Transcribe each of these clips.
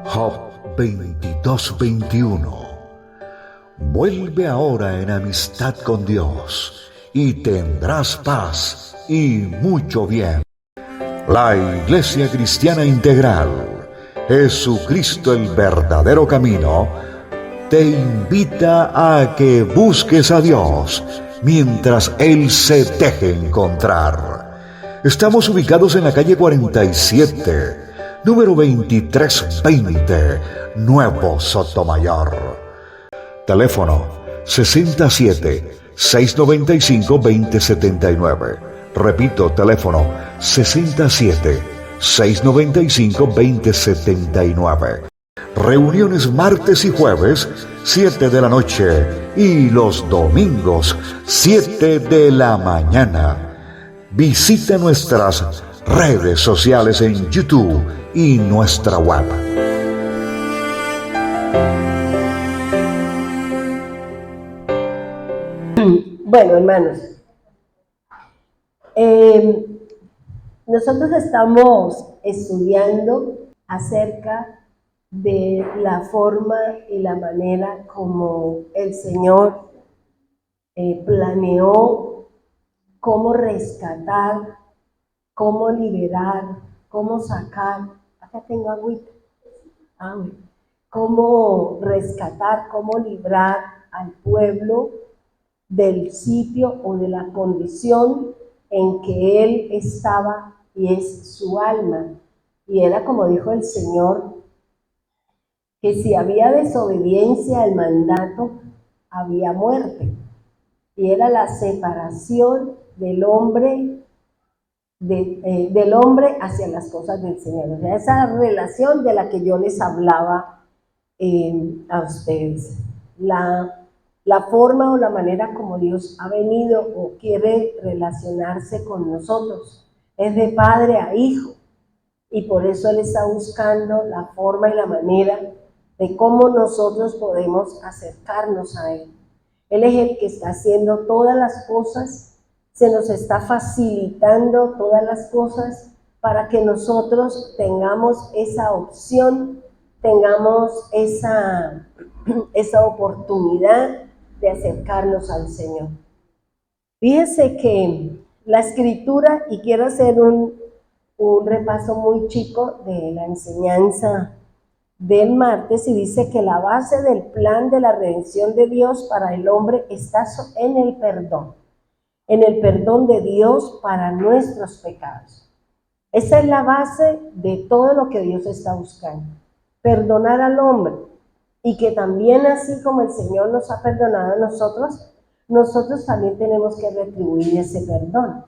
Job 22:21. Vuelve ahora en amistad con Dios y tendrás paz y mucho bien. La Iglesia Cristiana Integral, Jesucristo el verdadero camino, te invita a que busques a Dios mientras Él se deje encontrar. Estamos ubicados en la calle 47, número 2320, Nuevo Sotomayor. Teléfono 67-695-2079. Repito, teléfono 67-695-2079. Reuniones martes y jueves, 7 de la noche, y los domingos, 7 de la mañana. Visita nuestras redes sociales en YouTube y nuestra web. Bueno, hermanos, nosotros estamos estudiando acerca de la forma y la manera como el Señor planeó cómo rescatar, cómo liberar, cómo sacar. Acá tengo agüita. Cómo rescatar, cómo librar al pueblo del sitio o de la condición en que él estaba y es su alma. Y era como dijo el Señor, que si había desobediencia al mandato, había muerte. Y era la separación del hombre, del hombre hacia las cosas del Señor. O sea, esa relación de la que yo les hablaba a ustedes. La forma o la manera como Dios ha venido o quiere relacionarse con nosotros es de padre a hijo, y por eso Él está buscando la forma y la manera de cómo nosotros podemos acercarnos a Él. Él es el que está haciendo todas las cosas, se nos está facilitando todas las cosas para que nosotros tengamos esa opción, tengamos esa oportunidad de acercarnos al Señor. Fíjense que la Escritura, y quiero hacer un repaso muy chico de la enseñanza del martes, y dice que la base del plan de la redención de Dios para el hombre está en el perdón de Dios para nuestros pecados. Esa es la base de todo lo que Dios está buscando, perdonar al hombre, y que también así como el Señor nos ha perdonado a nosotros también tenemos que retribuir ese perdón.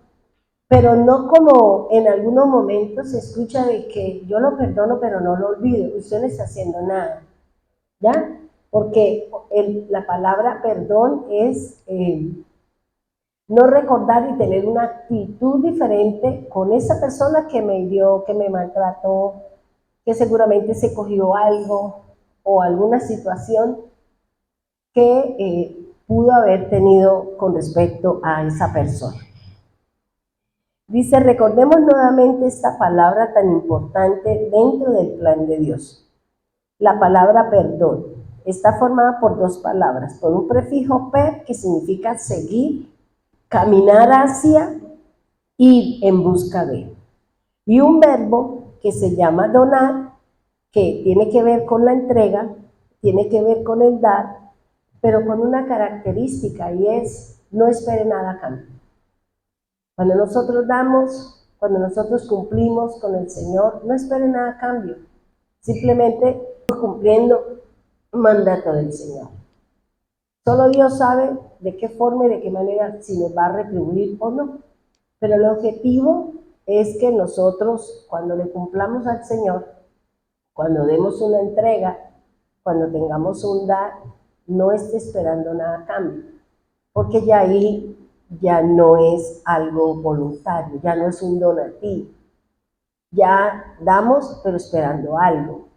Pero no como en algunos momentos se escucha de que yo lo perdono pero no lo olvido. Usted no está haciendo nada, ¿ya? Porque la palabra perdón es no recordar y tener una actitud diferente con esa persona que me hirió, que me maltrató, que seguramente se cogió algo o alguna situación que pudo haber tenido con respecto a esa persona. Dice, recordemos nuevamente esta palabra tan importante dentro del plan de Dios. La palabra perdón está formada por dos palabras, por un prefijo per, que significa seguir, caminar hacia, ir en busca de, y un verbo que se llama donar, que tiene que ver con la entrega, tiene que ver con el dar, pero con una característica, y es no espere nada a cambio. Cuando nosotros damos, cuando nosotros cumplimos con el Señor, no espere nada a cambio, simplemente cumpliendo un mandato del Señor. Solo Dios sabe de qué forma y de qué manera, si nos va a retribuir o no, pero el objetivo es que nosotros, cuando le cumplamos al Señor, cuando demos una entrega, cuando tengamos un dar, no esté esperando nada a cambio, porque ya ahí ya no es algo voluntario, ya no es un donativo, ya damos, pero esperando algo.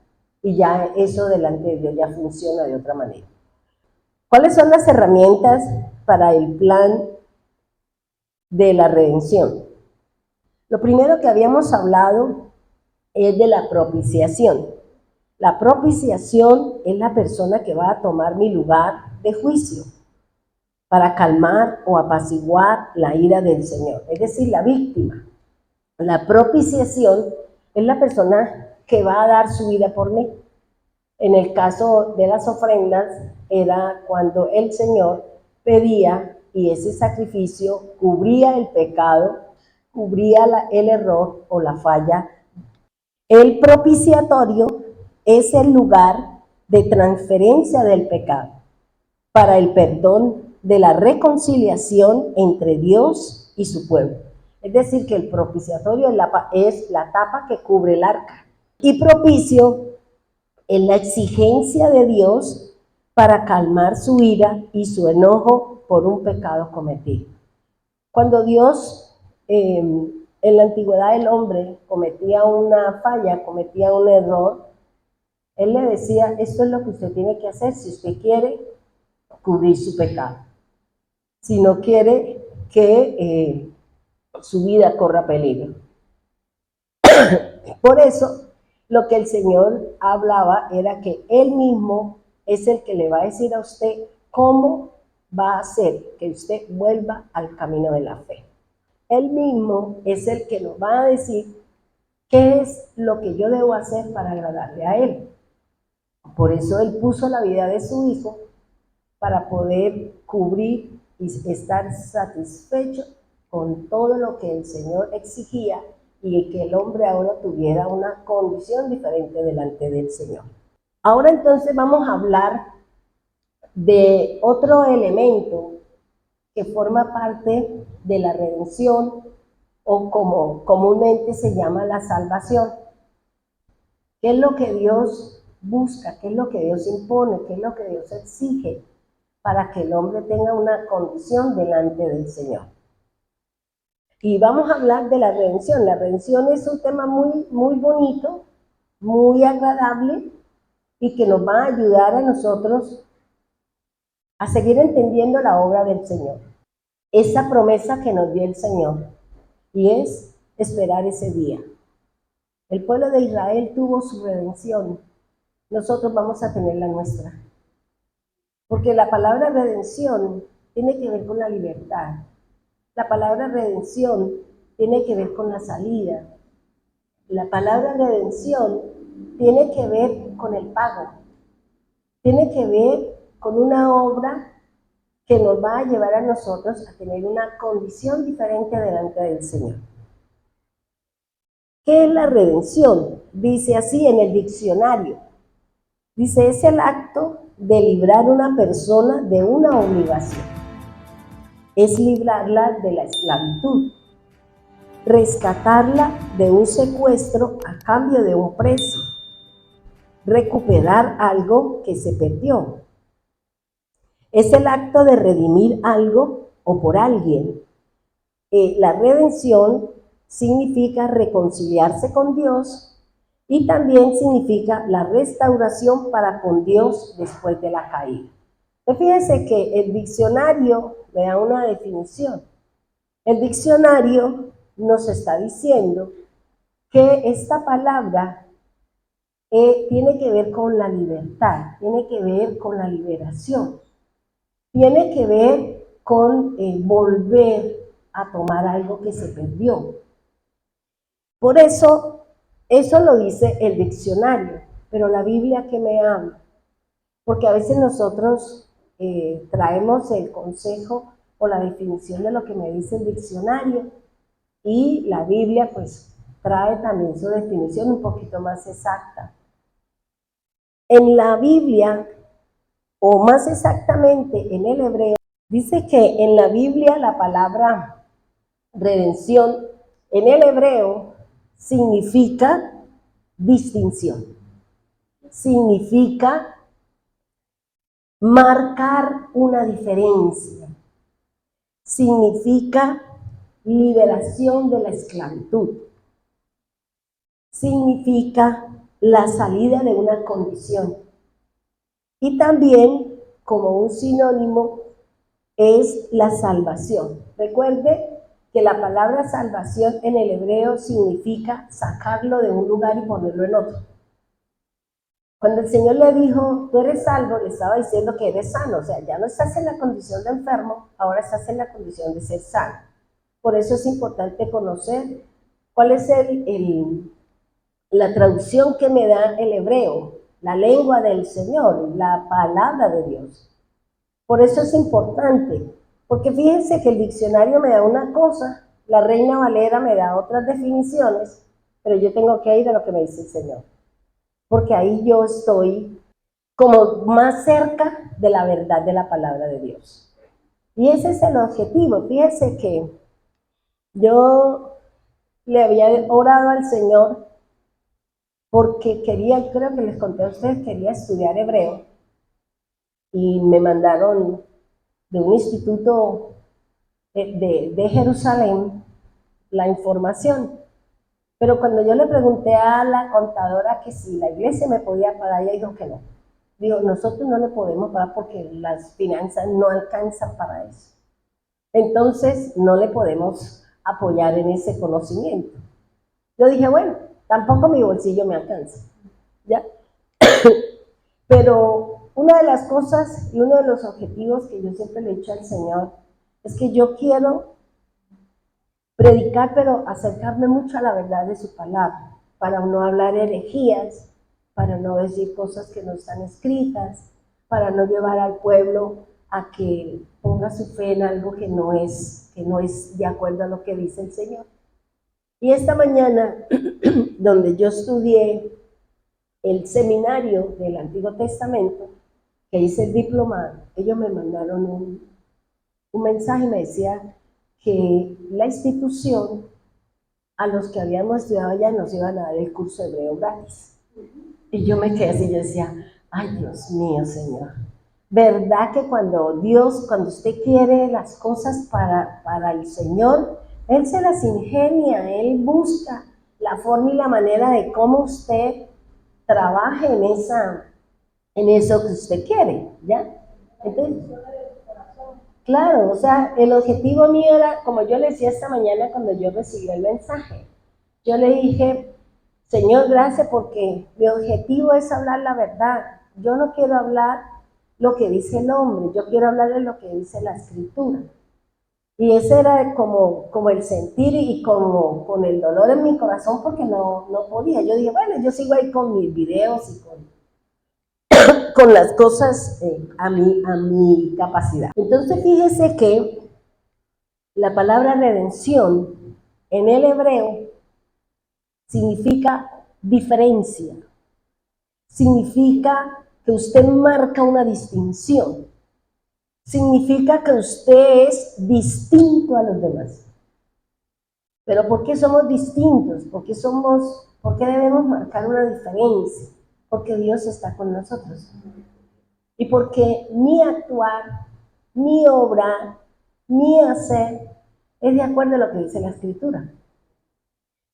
Y ya eso delante de Dios ya funciona de otra manera. ¿Cuáles son las herramientas para el plan de la redención? Lo primero que habíamos hablado es de la propiciación. La propiciación es la persona que va a tomar mi lugar de juicio para calmar o apaciguar la ira del Señor, es decir, la víctima. La propiciación es la persona que va a dar su vida por mí. En el caso de las ofrendas era cuando el Señor pedía y ese sacrificio cubría el pecado, cubría el error o la falla. El propiciatorio es el lugar de transferencia del pecado para el perdón de la reconciliación entre Dios y su pueblo. Es decir, que el propiciatorio es la tapa que cubre el arca. Y propicio es la exigencia de Dios para calmar su ira y su enojo por un pecado cometido. Cuando Dios, en la antigüedad el hombre cometía una falla, cometía un error, Él le decía, esto es lo que usted tiene que hacer si usted quiere cubrir su pecado. Si no quiere que su vida corra peligro. Por eso, lo que el Señor hablaba era que Él mismo es el que le va a decir a usted cómo va a hacer que usted vuelva al camino de la fe. Él mismo es el que nos va a decir qué es lo que yo debo hacer para agradarle a Él. Por eso Él puso la vida de su Hijo para poder cubrir y estar satisfecho con todo lo que el Señor exigía y que el hombre ahora tuviera una condición diferente delante del Señor. Ahora entonces vamos a hablar de otro elemento que forma parte de la redención o como comúnmente se llama la salvación. ¿Qué es lo que Dios busca? ¿Qué es lo que Dios impone? ¿Qué es lo que Dios exige para que el hombre tenga una condición delante del Señor? Y vamos a hablar de la redención. La redención es un tema muy bonito, muy agradable y que nos va a ayudar a nosotros a seguir entendiendo la obra del Señor. Esa promesa que nos dio el Señor y es esperar ese día. El pueblo de Israel tuvo su redención. Nosotros vamos a tener la nuestra. Porque la palabra redención tiene que ver con la libertad. La palabra redención tiene que ver con la salida. La palabra redención tiene que ver con el pago. Tiene que ver con una obra que nos va a llevar a nosotros a tener una condición diferente delante del Señor. ¿Qué es la redención? Dice así en el diccionario. Dice, es el acto de librar a una persona de una obligación. Es librarla de la esclavitud, rescatarla de un secuestro a cambio de un precio, recuperar algo que se perdió. Es el acto de redimir algo o por alguien. La redención significa reconciliarse con Dios y también significa la restauración para con Dios después de la caída. Fíjense que el diccionario me da una definición. El diccionario nos está diciendo que esta palabra tiene que ver con la libertad, tiene que ver con la liberación, tiene que ver con volver a tomar algo que se perdió. Por eso lo dice el diccionario, pero la Biblia, ¿qué me habla? Porque a veces nosotros traemos el consejo o la definición de lo que me dice el diccionario y la Biblia pues trae también su definición un poquito más exacta. En la Biblia, o más exactamente en el hebreo, dice que en la Biblia la palabra redención en el hebreo significa distinción, significa marcar una diferencia, significa liberación de la esclavitud. significa la salida de una condición. Y también, como un sinónimo, es la salvación. Recuerde que la palabra salvación en el hebreo significa sacarlo de un lugar y ponerlo en otro. Cuando el Señor le dijo, tú eres salvo, le estaba diciendo que eres sano. O sea, ya no estás en la condición de enfermo, ahora estás en la condición de ser sano. Por eso es importante conocer cuál es la traducción que me da el hebreo, la lengua del Señor, la palabra de Dios. Por eso es importante, porque fíjense que el diccionario me da una cosa, la Reina Valera me da otras definiciones, pero yo tengo que ir a lo que me dice el Señor, porque ahí yo estoy como más cerca de la verdad de la palabra de Dios. Y ese es el objetivo. Fíjense que yo le había orado al Señor porque quería, creo que les conté a ustedes, quería estudiar hebreo y me mandaron de un instituto de Jerusalén la información. Pero cuando yo le pregunté a la contadora que si la iglesia me podía pagar, ella dijo que no. Digo, nosotros no le podemos pagar porque las finanzas no alcanzan para eso. Entonces, no le podemos apoyar en ese conocimiento. Yo dije, bueno, tampoco mi bolsillo me alcanza, ¿ya? Pero una de las cosas y uno de los objetivos que yo siempre le he dicho al Señor es que yo quiero predicar, pero acercarme mucho a la verdad de su palabra, para no hablar herejías, para no decir cosas que no están escritas, para no llevar al pueblo a que ponga su fe en algo que no es de acuerdo a lo que dice el Señor. Y esta mañana, donde yo estudié el seminario del Antiguo Testamento, que hice el diplomado, ellos me mandaron un mensaje y me decía que la institución, a los que habíamos estudiado allá, nos iban a dar el curso de hebreo gratis. Y yo me quedé así, yo decía, ay Dios mío, Señor, ¿verdad que cuando usted quiere las cosas para el Señor, Él se las ingenia, Él busca la forma y la manera de cómo usted trabaje en eso que usted quiere, ¿ya? Entonces, claro, o sea, el objetivo mío era, como yo le decía esta mañana cuando yo recibí el mensaje, yo le dije, Señor, gracias porque mi objetivo es hablar la verdad. Yo no quiero hablar lo que dice el hombre, yo quiero hablar de lo que dice la Escritura. Y ese era como el sentir y como con el dolor en mi corazón porque no podía. Yo dije, bueno, yo sigo ahí con mis videos y con las cosas a mi capacidad. Entonces fíjese que la palabra redención en el hebreo significa diferencia, significa que usted marca una distinción, significa que usted es distinto a los demás. Pero ¿por qué somos distintos? ¿Por qué debemos marcar una diferencia? Porque Dios está con nosotros. Y porque mi actuar, mi obra, mi hacer es de acuerdo a lo que dice la Escritura.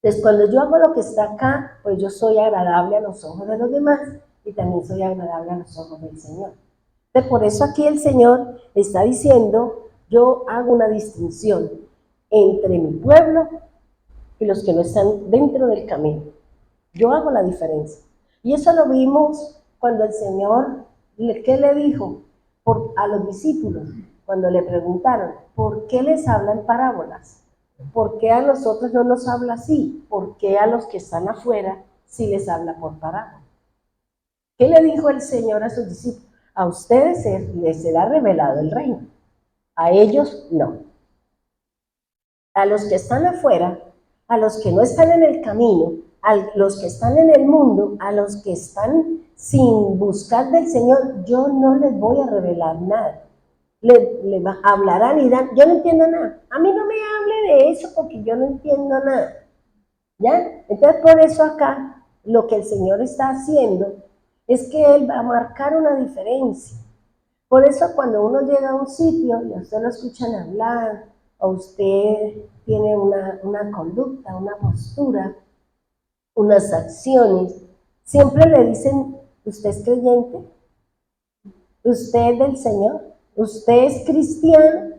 Entonces, cuando yo hago lo que está acá, pues yo soy agradable a los ojos de los demás y también soy agradable a los ojos del Señor. Entonces, por eso aquí el Señor está diciendo, yo hago una distinción entre mi pueblo y los que no están dentro del camino. Yo hago la diferencia. Y eso lo vimos cuando el Señor, ¿qué le dijo a los discípulos? Cuando le preguntaron, ¿por qué les hablan parábolas? ¿Por qué a nosotros no nos habla así? ¿Por qué a los que están afuera sí les habla por parábola? ¿Qué le dijo el Señor a sus discípulos? A ustedes les será revelado el reino, a ellos no. A los que están afuera, a los que no están en el camino, a los que están en el mundo, a los que están sin buscar del Señor, yo no les voy a revelar nada. Le hablarán y dirán, yo no entiendo nada. A mí no me hable de eso porque yo no entiendo nada. ¿Ya? Entonces por eso acá lo que el Señor está haciendo es que Él va a marcar una diferencia. Por eso cuando uno llega a un sitio y a usted lo escuchan hablar, o usted tiene una conducta, una postura, unas acciones, siempre le dicen, ¿usted es creyente? ¿Usted es del Señor? ¿Usted es cristiano?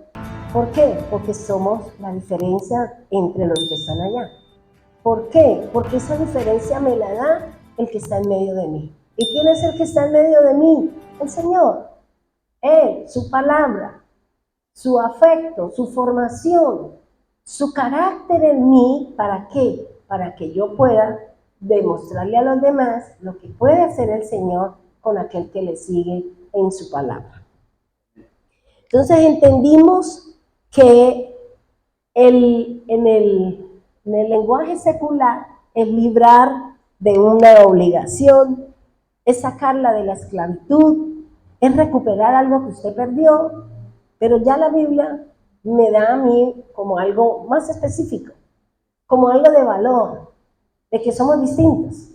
¿Por qué? Porque somos la diferencia entre los que están allá. ¿Por qué? Porque esa diferencia me la da el que está en medio de mí. ¿Y quién es el que está en medio de mí? El Señor. Él, su palabra, su afecto, su formación, su carácter en mí. ¿Para qué? Para que yo pueda demostrarle a los demás lo que puede hacer el Señor con aquel que le sigue en su palabra. Entonces entendimos que en el lenguaje secular, el librar de una obligación es sacarla de la esclavitud, es recuperar algo que usted perdió, pero ya la Biblia me da a mí como algo más específico, como algo de valor, de que somos distintos.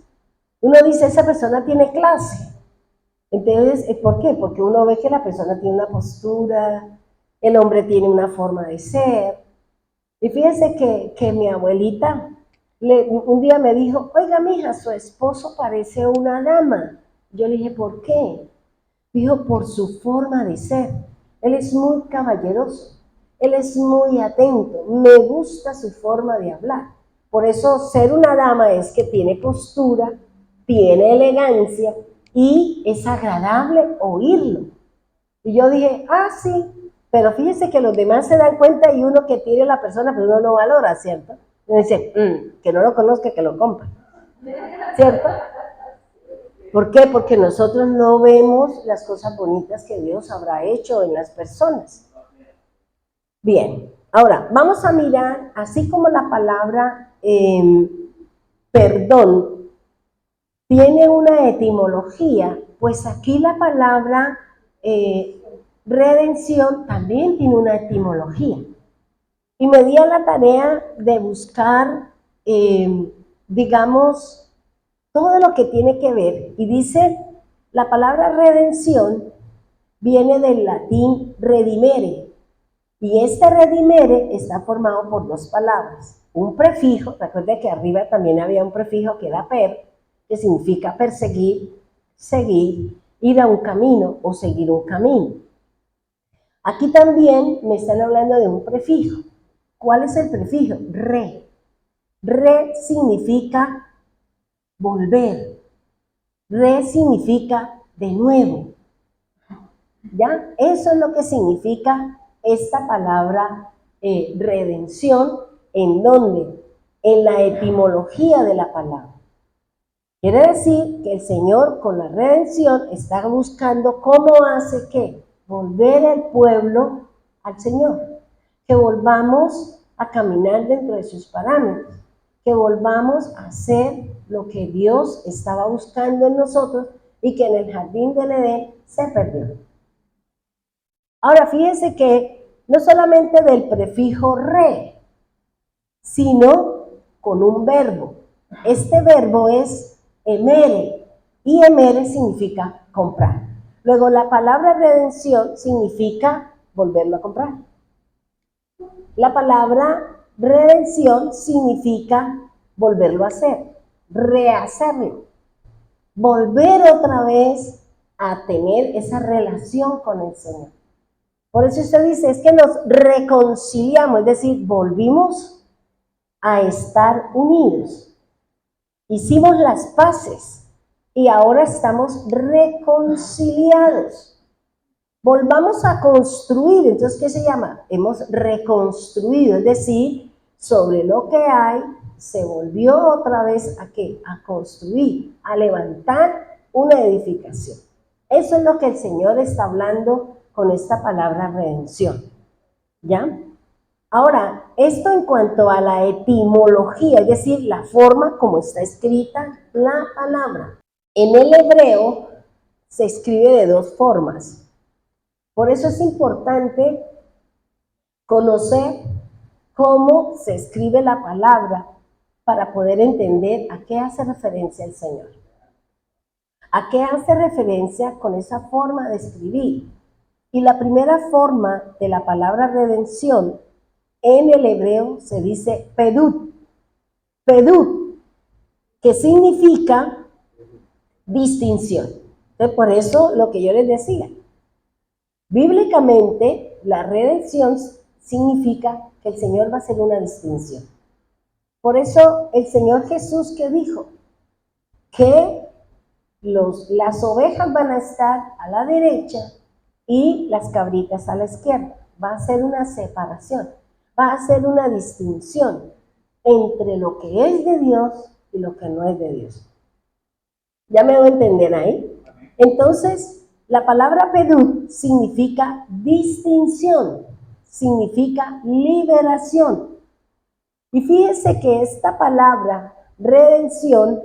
Uno dice, esa persona tiene clase. Entonces, ¿por qué? Porque uno ve que la persona tiene una postura, el hombre tiene una forma de ser. Y fíjense que mi abuelita un día me dijo, oiga, mija, su esposo parece una dama. Yo le dije, ¿por qué? Dijo, por su forma de ser. Él es muy caballeroso, él es muy atento, me gusta su forma de hablar. Por eso ser una dama es que tiene postura, tiene elegancia y es agradable oírlo. Y yo dije, sí, pero fíjese que los demás se dan cuenta y uno que tiene la persona, pero uno no valora, ¿cierto? Uno dice, que no lo conozca, que lo compre, ¿cierto? ¿Por qué? Porque nosotros no vemos las cosas bonitas que Dios habrá hecho en las personas. Bien, ahora vamos a mirar, así como la palabra perdón tiene una etimología, pues aquí la palabra redención también tiene una etimología. Y me di a la tarea de buscar, digamos, todo lo que tiene que ver. Y dice, la palabra redención viene del latín redimere. Y este redimere está formado por dos palabras. Un prefijo, recuerde que arriba también había un prefijo que era per, que significa perseguir, seguir, ir a un camino o seguir un camino. Aquí también me están hablando de un prefijo. ¿Cuál es el prefijo? Re. Re significa volver. Re significa de nuevo. ¿Ya? Eso es lo que significa esta palabra redención, en donde, en la etimología de la palabra. Quiere decir que el Señor con la redención está buscando cómo hace que volver el pueblo al Señor, que volvamos a caminar dentro de sus parámetros, que volvamos a hacer lo que Dios estaba buscando en nosotros y que en el jardín del Edén se perdió. Ahora fíjense que no solamente del prefijo re, sino con un verbo. Este verbo es emere, y emere significa comprar. Luego la palabra redención significa volverlo a comprar. La palabra redención significa volverlo a hacer, rehacerlo, volver otra vez a tener esa relación con el Señor. Por eso usted dice, es que nos reconciliamos, es decir, volvimos a estar unidos. Hicimos las paces y ahora estamos reconciliados. Volvamos a construir, entonces, ¿qué se llama? Hemos reconstruido, es decir, sobre lo que hay, se volvió otra vez ¿a qué? A construir, a levantar una edificación. Eso es lo que el Señor está hablando con esta palabra redención, ¿ya? Ahora, esto en cuanto a la etimología, es decir, la forma como está escrita la palabra. En el hebreo se escribe de dos formas. Por eso es importante conocer cómo se escribe la palabra para poder entender a qué hace referencia el Señor. ¿A qué hace referencia con esa forma de escribir? Y la primera forma de la palabra redención en el hebreo se dice pedut. Pedut. que significa distinción. Entonces, por eso lo que yo les decía, bíblicamente la redención significa que el Señor va a hacer una distinción. Por eso el Señor Jesús que dijo que las ovejas van a estar a la derecha y las cabritas a la izquierda. Va a ser una separación, va a ser una distinción entre lo que es de Dios y lo que no es de Dios. ¿Ya me voy a entender ahí? Entonces, la palabra pedud significa distinción, significa liberación. Y fíjense que esta palabra redención,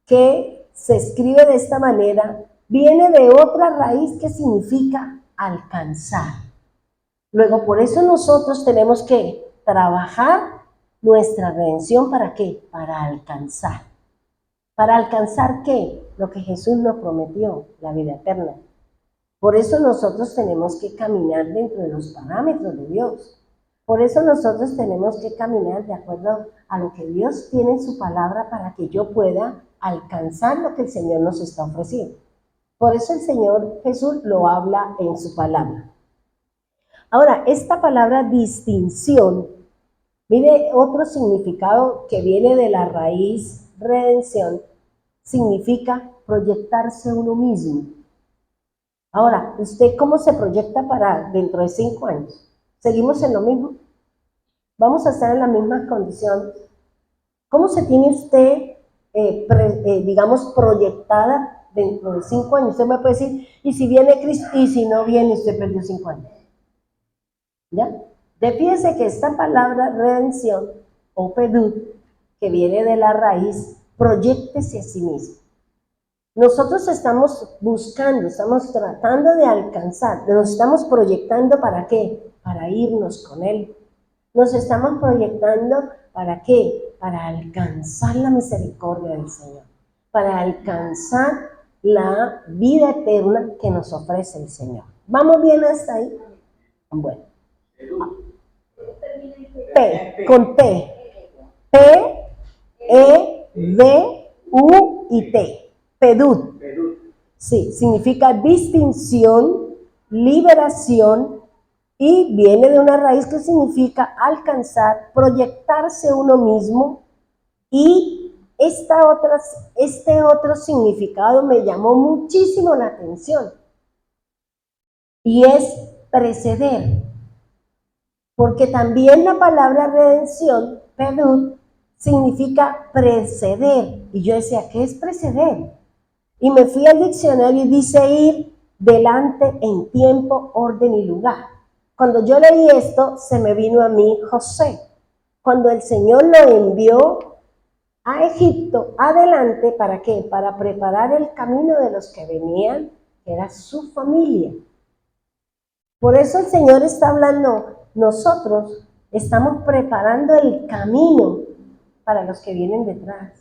que se escribe de esta manera, viene de otra raíz que significa alcanzar. Luego, por eso nosotros tenemos que trabajar nuestra redención, ¿para qué? Para alcanzar. ¿Para alcanzar qué? Lo que Jesús nos prometió, la vida eterna. Por eso nosotros tenemos que caminar dentro de los parámetros de Dios. Por eso nosotros tenemos que caminar de acuerdo a lo que Dios tiene en su palabra para que yo pueda alcanzar lo que el Señor nos está ofreciendo. Por eso el Señor Jesús lo habla en su palabra. Ahora, esta palabra distinción, mire otro significado que viene de la raíz redención, significa proyectarse uno mismo. Ahora, ¿usted cómo se proyecta para dentro de 5 años? ¿Seguimos en lo mismo? ¿Vamos a estar en las mismas condiciones? ¿Cómo se tiene usted, digamos, proyectada dentro de 5 años? Usted me puede decir, ¿y si viene Cristo? ¿Y si no viene, usted perdió 5 años? ¿Ya? Fíjese que esta palabra redención, o pedud, que viene de la raíz, proyéctese a sí mismo. Nosotros estamos buscando, estamos tratando de alcanzar, nos estamos proyectando ¿para qué? Para irnos con Él. Nos estamos proyectando ¿para qué? Para alcanzar la misericordia del Señor, para alcanzar la vida eterna que nos ofrece el Señor. ¿Vamos bien hasta ahí? Bueno. P, con T. P, E, D, U y T. Pedud. Sí, significa distinción, liberación, y viene de una raíz que significa alcanzar, proyectarse uno mismo. Y este otro significado me llamó muchísimo la atención, y es preceder. Porque también la palabra redención, pedud, significa preceder. Y yo decía, ¿qué es preceder? Y me fui al diccionario y dice ir delante en tiempo, orden y lugar. Cuando yo leí esto, se me vino a mí José. Cuando el Señor lo envió a Egipto, adelante, ¿para qué? Para preparar el camino de los que venían, que era su familia. Por eso el Señor está hablando, nosotros estamos preparando el camino para los que vienen detrás.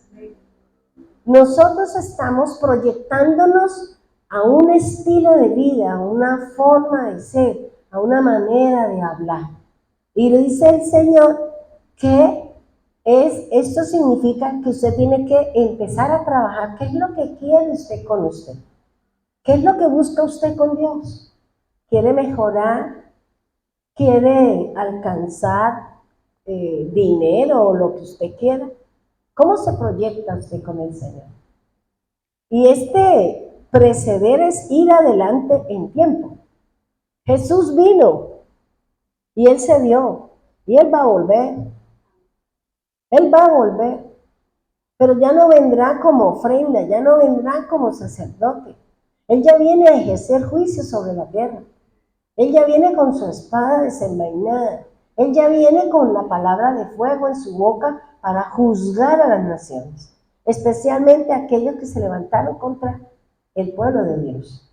Nosotros estamos proyectándonos a un estilo de vida, a una forma de ser, a una manera de hablar. Y le dice el Señor que esto significa que usted tiene que empezar a trabajar. ¿Qué es lo que quiere usted con usted? ¿Qué es lo que busca usted con Dios? ¿Quiere mejorar? ¿Quiere alcanzar dinero o lo que usted quiera? ¿Cómo se proyecta usted con el Señor? Y este preceder es ir adelante en tiempo. Jesús vino y Él se dio y Él va a volver. Él va a volver, pero ya no vendrá como ofrenda, ya no vendrá como sacerdote. Él ya viene a ejercer juicio sobre la tierra. Él ya viene con su espada desenvainada. Él ya viene con la palabra de fuego en su boca para juzgar a las naciones, especialmente a aquellos que se levantaron contra el pueblo de Dios.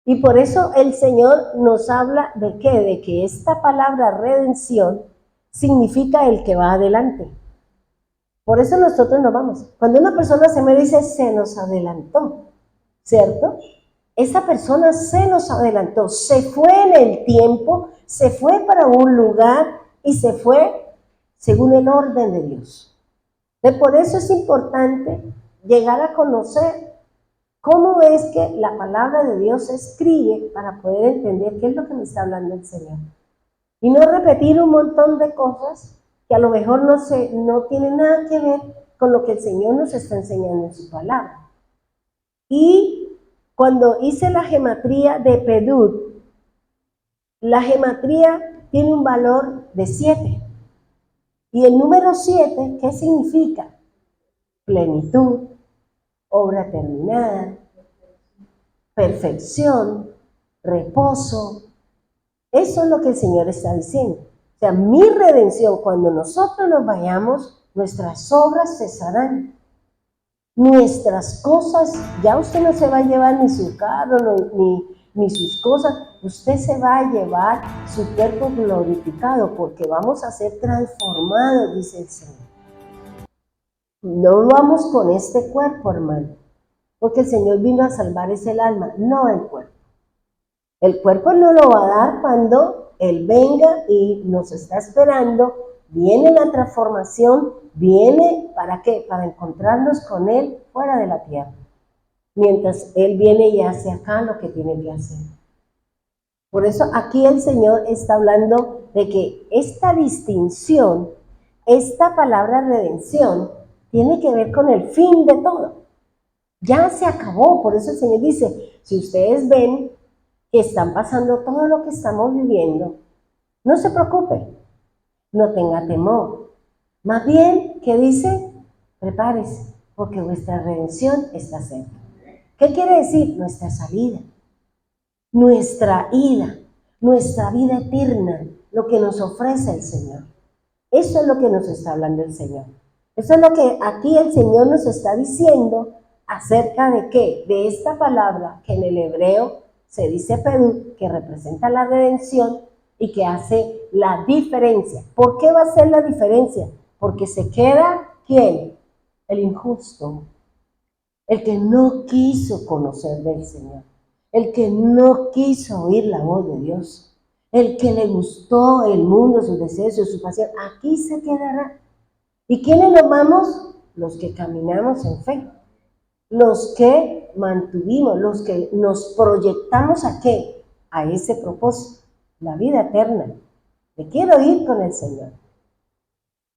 Y por eso el Señor nos habla de ¿qué? De que esta palabra redención significa el que va adelante. Por eso nosotros nos vamos. Cuando una persona se me dice, se nos adelantó, ¿cierto? Esa persona se nos adelantó, se fue en el tiempo, se fue para un lugar y se fue según el orden de Dios. Por eso es importante llegar a conocer cómo es que la palabra de Dios se escribe para poder entender qué es lo que me está hablando el Señor. Y no repetir un montón de cosas que a lo mejor no tienen nada que ver con lo que el Señor nos está enseñando en su palabra. Y cuando hice la gematría de Pedut, la gematría tiene un valor de 7. Y el número 7, ¿qué significa? Plenitud, obra terminada, perfección, reposo. Eso es lo que el Señor está diciendo. O sea, mi redención, cuando nosotros nos vayamos, nuestras obras cesarán. Nuestras cosas, ya usted no se va a llevar ni su carro, ni sus cosas, usted se va a llevar su cuerpo glorificado, porque vamos a ser transformados, dice el Señor. No vamos con este cuerpo, hermano, porque el Señor vino a salvar es el alma, no el cuerpo. El cuerpo no lo va a dar cuando Él venga y nos está esperando. Viene la transformación, viene, ¿para qué? Para encontrarnos con Él fuera de la tierra. Mientras Él viene y hace acá lo que tiene que hacer. Por eso aquí el Señor está hablando de que esta distinción, esta palabra redención, tiene que ver con el fin de todo. Ya se acabó, por eso el Señor dice, si ustedes ven que están pasando todo lo que estamos viviendo, no se preocupe, no tenga temor. Más bien, ¿qué dice? Prepárese, porque vuestra redención está cerca. ¿Qué quiere decir? Nuestra salida, nuestra ida, nuestra vida eterna, lo que nos ofrece el Señor. Eso es lo que nos está hablando el Señor. Eso es lo que aquí el Señor nos está diciendo acerca de qué, de esta palabra que en el hebreo se dice Pedut, que representa la redención y que hace la diferencia. ¿Por qué va a ser la diferencia? Porque se queda, ¿quién? El injusto, el que no quiso conocer del Señor, el que no quiso oír la voz de Dios, el que le gustó el mundo, sus deseos, su pasión, aquí se quedará. ¿Y quiénes nos vamos? Los que caminamos en fe, los que mantuvimos, los que nos proyectamos ¿a qué? A ese propósito, la vida eterna. Me quiero ir con el Señor.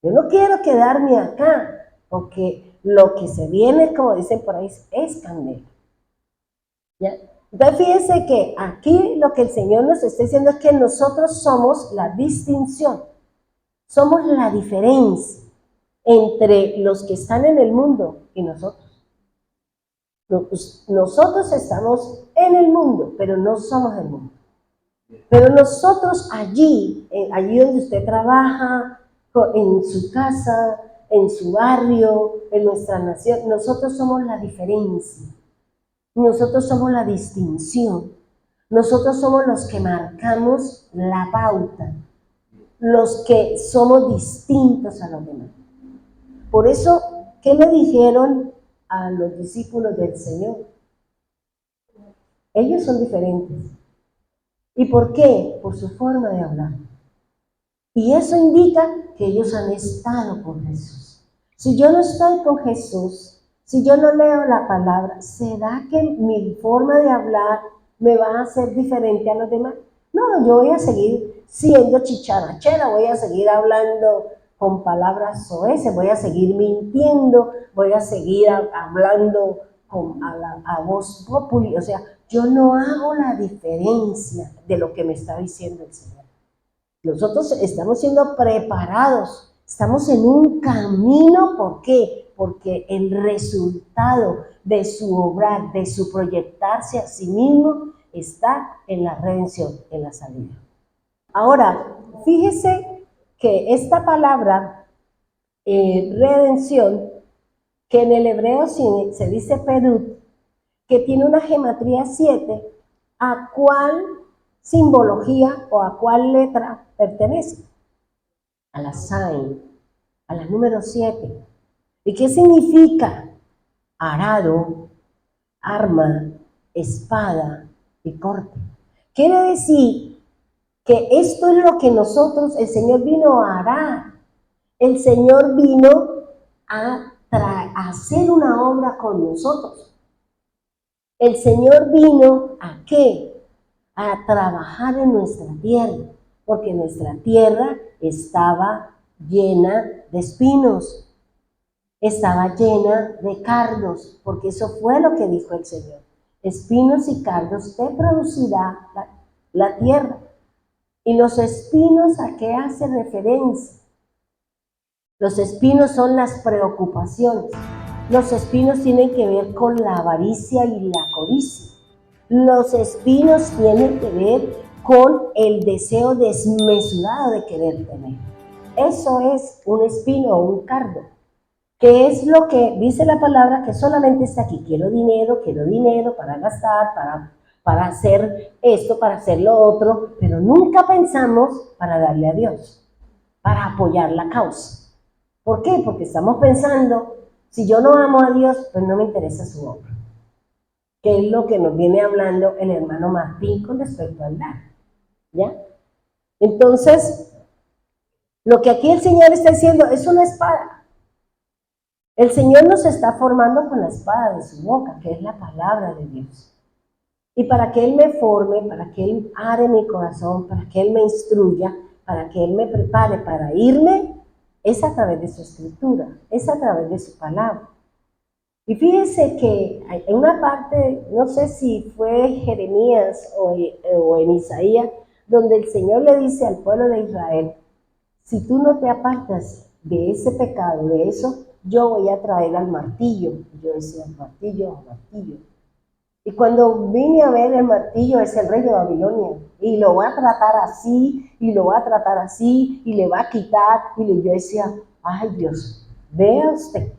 Yo no quiero quedarme acá, porque lo que se viene, como dicen por ahí, es candela. ¿Ya? Entonces fíjense que aquí lo que el Señor nos está diciendo es que nosotros somos la distinción, somos la diferencia entre los que están en el mundo y nosotros. Nosotros estamos en el mundo, pero no somos el mundo. Pero nosotros allí donde usted trabaja, en su casa, en su barrio, en nuestra nación, nosotros somos la diferencia. Nosotros somos la distinción. Nosotros somos los que marcamos la pauta, los que somos distintos a los demás. Por eso, ¿qué le dijeron a los discípulos del Señor? Ellos son diferentes. ¿Y por qué? Por su forma de hablar. Y eso indica que ellos han estado con Jesús. Si yo no estoy con Jesús, si yo no leo la palabra, ¿será que mi forma de hablar me va a hacer diferente a los demás? No, yo voy a seguir siendo chicharachera, voy a seguir hablando con palabras soeces, voy a seguir mintiendo, voy a seguir hablando a voz populi. O sea, yo no hago la diferencia de lo que me está diciendo el Señor. Nosotros estamos siendo preparados, estamos en un camino, ¿por qué? Porque el resultado de su obrar, de su proyectarse a sí mismo, está en la redención, en la salida. Ahora, fíjese que esta palabra, redención, que en el hebreo se dice Pedut, que tiene una gematría 7, ¿a cuál simbología o a cuál letra pertenece? A la Zain, a la número 7. ¿Y qué significa? Arado, arma, espada y corte. Quiere decir que esto es lo que nosotros, el Señor vino a arar. El Señor vino a hacer una obra con nosotros. El Señor vino ¿a qué? A trabajar en nuestra tierra, porque nuestra tierra estaba llena de espinos, estaba llena de cardos, porque eso fue lo que dijo el Señor. Espinos y cardos te producirá la tierra. ¿Y los espinos a qué hace referencia? Los espinos son las preocupaciones. Los espinos tienen que ver con la avaricia y la codicia. Los espinos tienen que ver con el deseo desmesurado de querer tener. Eso es un espino o un cardo, que es lo que dice la palabra que solamente está aquí. Quiero dinero para gastar, para hacer esto, para hacer lo otro, pero nunca pensamos para darle a Dios, para apoyar la causa. ¿Por qué? Porque estamos pensando, si yo no amo a Dios, pues no me interesa su obra. Que es lo que nos viene hablando el hermano Martín con respecto al dar. ¿Ya? Entonces, lo que aquí el Señor está diciendo es una espada. El Señor nos está formando con la espada de su boca, que es la palabra de Dios. Y para que Él me forme, para que Él are mi corazón, para que Él me instruya, para que Él me prepare para irme, es a través de su escritura, es a través de su palabra. Y fíjense que en una parte, no sé si fue Jeremías o en Isaías, donde el Señor le dice al pueblo de Israel, si tú no te apartas de ese pecado, de eso, yo voy a traer al martillo. Yo decía, martillo. Y cuando vine a ver el martillo, es el rey de Babilonia, y lo va a tratar así, y lo va a tratar así, y le va a quitar, y yo decía, ay Dios, vea usted,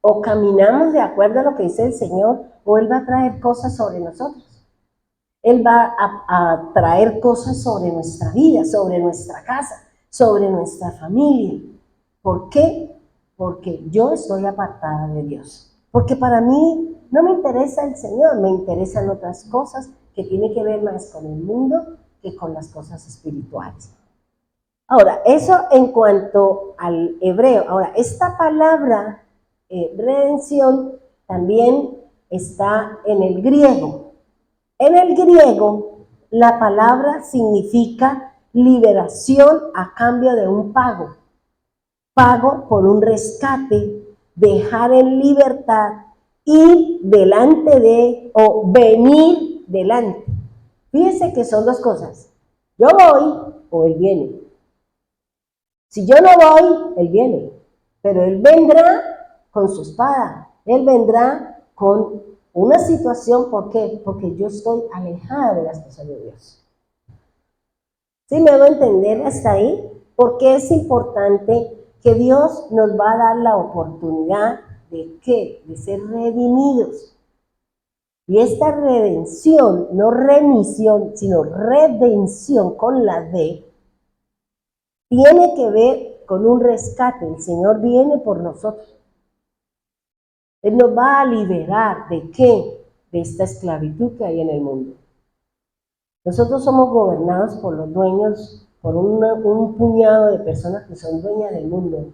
o caminamos de acuerdo a lo que dice el Señor, o Él va a traer cosas sobre nosotros. Él va a traer cosas sobre nuestra vida, sobre nuestra casa, sobre nuestra familia. ¿Por qué? Porque yo estoy apartada de Dios. Porque para mí no me interesa el Señor, me interesan otras cosas que tienen que ver más con el mundo que con las cosas espirituales. Ahora, eso en cuanto al hebreo. Ahora, esta palabra redención también está en el griego. En el griego, la palabra significa liberación a cambio de un pago. Pago por un rescate, dejar en libertad, ir delante de o venir delante. Fíjense que son dos cosas. Yo voy o Él viene. Si yo no voy, Él viene. Pero Él vendrá con su espada. Él vendrá con una situación. ¿Por qué? Porque yo estoy alejada de las cosas de Dios. ¿Sí me hago entender hasta ahí? Porque es importante que Dios nos va a dar la oportunidad de ¿qué? De ser redimidos. Y esta redención, no remisión, sino redención con la D, tiene que ver con un rescate. El Señor viene por nosotros. Él nos va a liberar ¿de qué? De esta esclavitud que hay en el mundo. Nosotros somos gobernados por los dueños, por un puñado de personas que son dueñas del mundo.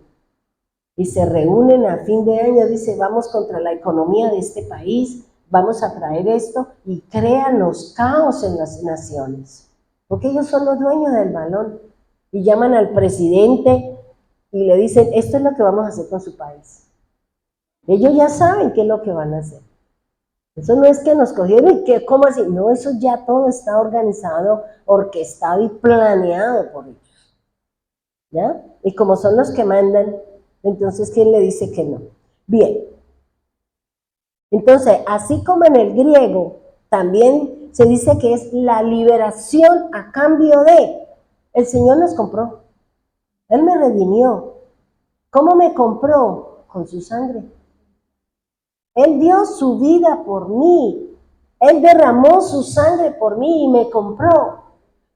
Y se reúnen a fin de año, dice, vamos contra la economía de este país, vamos a traer esto, y crean los caos en las naciones. Porque ellos son los dueños del balón. Y llaman al presidente y le dicen, esto es lo que vamos a hacer con su país. Ellos ya saben qué es lo que van a hacer. Eso no es que nos cogieron y que, ¿cómo así? No, eso ya todo está organizado, orquestado y planeado por ellos. ¿Ya? Y como son los que mandan, entonces, ¿quién le dice que no? Bien. Entonces, así como en el griego, también se dice que es la liberación a cambio de. El Señor nos compró. Él me redimió. ¿Cómo me compró? Con su sangre. Él dio su vida por mí. Él derramó su sangre por mí y me compró.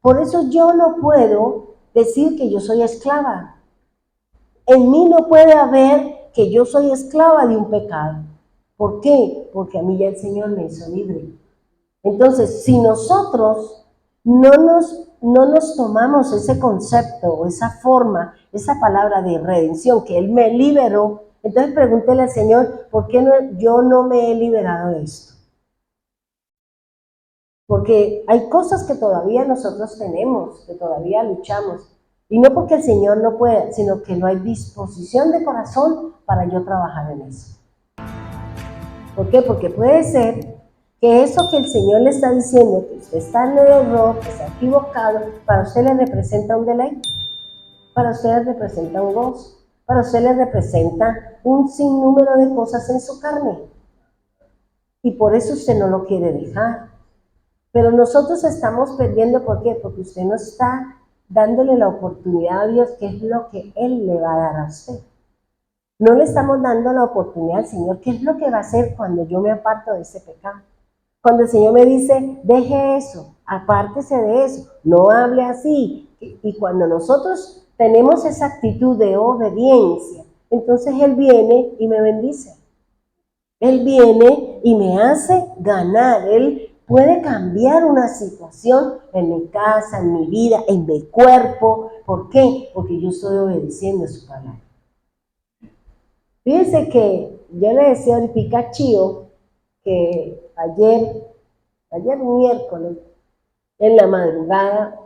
Por eso yo no puedo decir que yo soy esclava. En mí no puede haber que yo soy esclava de un pecado. ¿Por qué? Porque a mí ya el Señor me hizo libre. Entonces, si nosotros no nos no nos tomamos ese concepto o esa forma, esa palabra de redención, que Él me liberó, entonces pregúntele al Señor, ¿por qué yo no me he liberado de esto? Porque hay cosas que todavía nosotros tenemos, que todavía luchamos. Y no porque el Señor no pueda, sino que no hay disposición de corazón para yo trabajar en eso. ¿Por qué? Porque puede ser que eso que el Señor le está diciendo, que usted está en el error, que está equivocado, para usted le representa un deleite, para usted le representa un gozo, para usted le representa un sinnúmero de cosas en su carne. Y por eso usted no lo quiere dejar. Pero nosotros estamos perdiendo, ¿por qué? Porque usted no está dándole la oportunidad a Dios, que es lo que Él le va a dar a usted. No le estamos dando la oportunidad al Señor, ¿qué es lo que va a hacer cuando yo me aparto de ese pecado? Cuando el Señor me dice, deje eso, apártese de eso, no hable así. Y cuando nosotros tenemos esa actitud de obediencia, entonces Él viene y me bendice. Él viene y me hace ganar. Él puede cambiar una situación en mi casa, en mi vida, en mi cuerpo. ¿Por qué? Porque yo estoy obedeciendo su palabra. Fíjense que yo le decía ahorita a Chío que ayer miércoles, en la madrugada,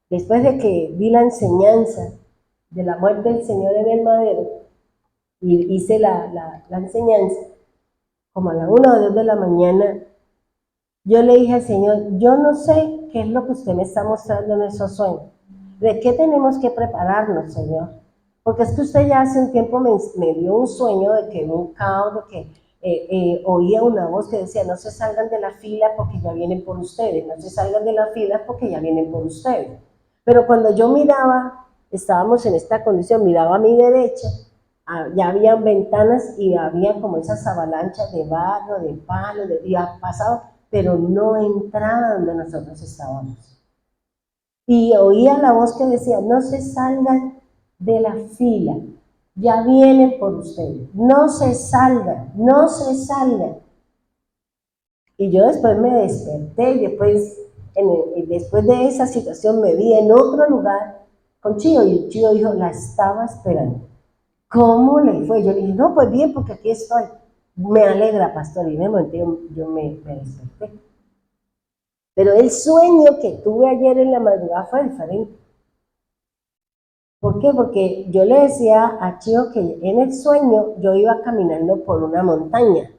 después de que di la enseñanza de la muerte del Señor en el madero, y hice la enseñanza, como a la 1 o 2 de la mañana, yo le dije al Señor, yo no sé qué es lo que usted me está mostrando en esos sueños. ¿De qué tenemos que prepararnos, Señor? Porque es que usted ya hace un tiempo me dio un sueño de que un caos, de que oía una voz que decía, no se salgan de la fila porque ya vienen por ustedes, no se salgan de la fila porque ya vienen por ustedes. Pero cuando yo miraba, estábamos en esta condición, miraba a mi derecha, ya había ventanas y había como esas avalanchas de barro, de palo, y pasaba, pero no entraba donde nosotros estábamos. Y oía la voz que decía, no se salgan de la fila, ya vienen por ustedes, no se salgan, no se salgan. Y yo después me desperté y después de esa situación me vi en otro lugar con Chío y Chío dijo, la estaba esperando. ¿Cómo le fue? Yo le dije, no, pues bien, porque aquí estoy. Me alegra, pastor, y me monté, yo me desperté. Pero el sueño que tuve ayer en la madrugada fue diferente. ¿Por qué? Porque yo le decía a Chío que en el sueño yo iba caminando por una montaña,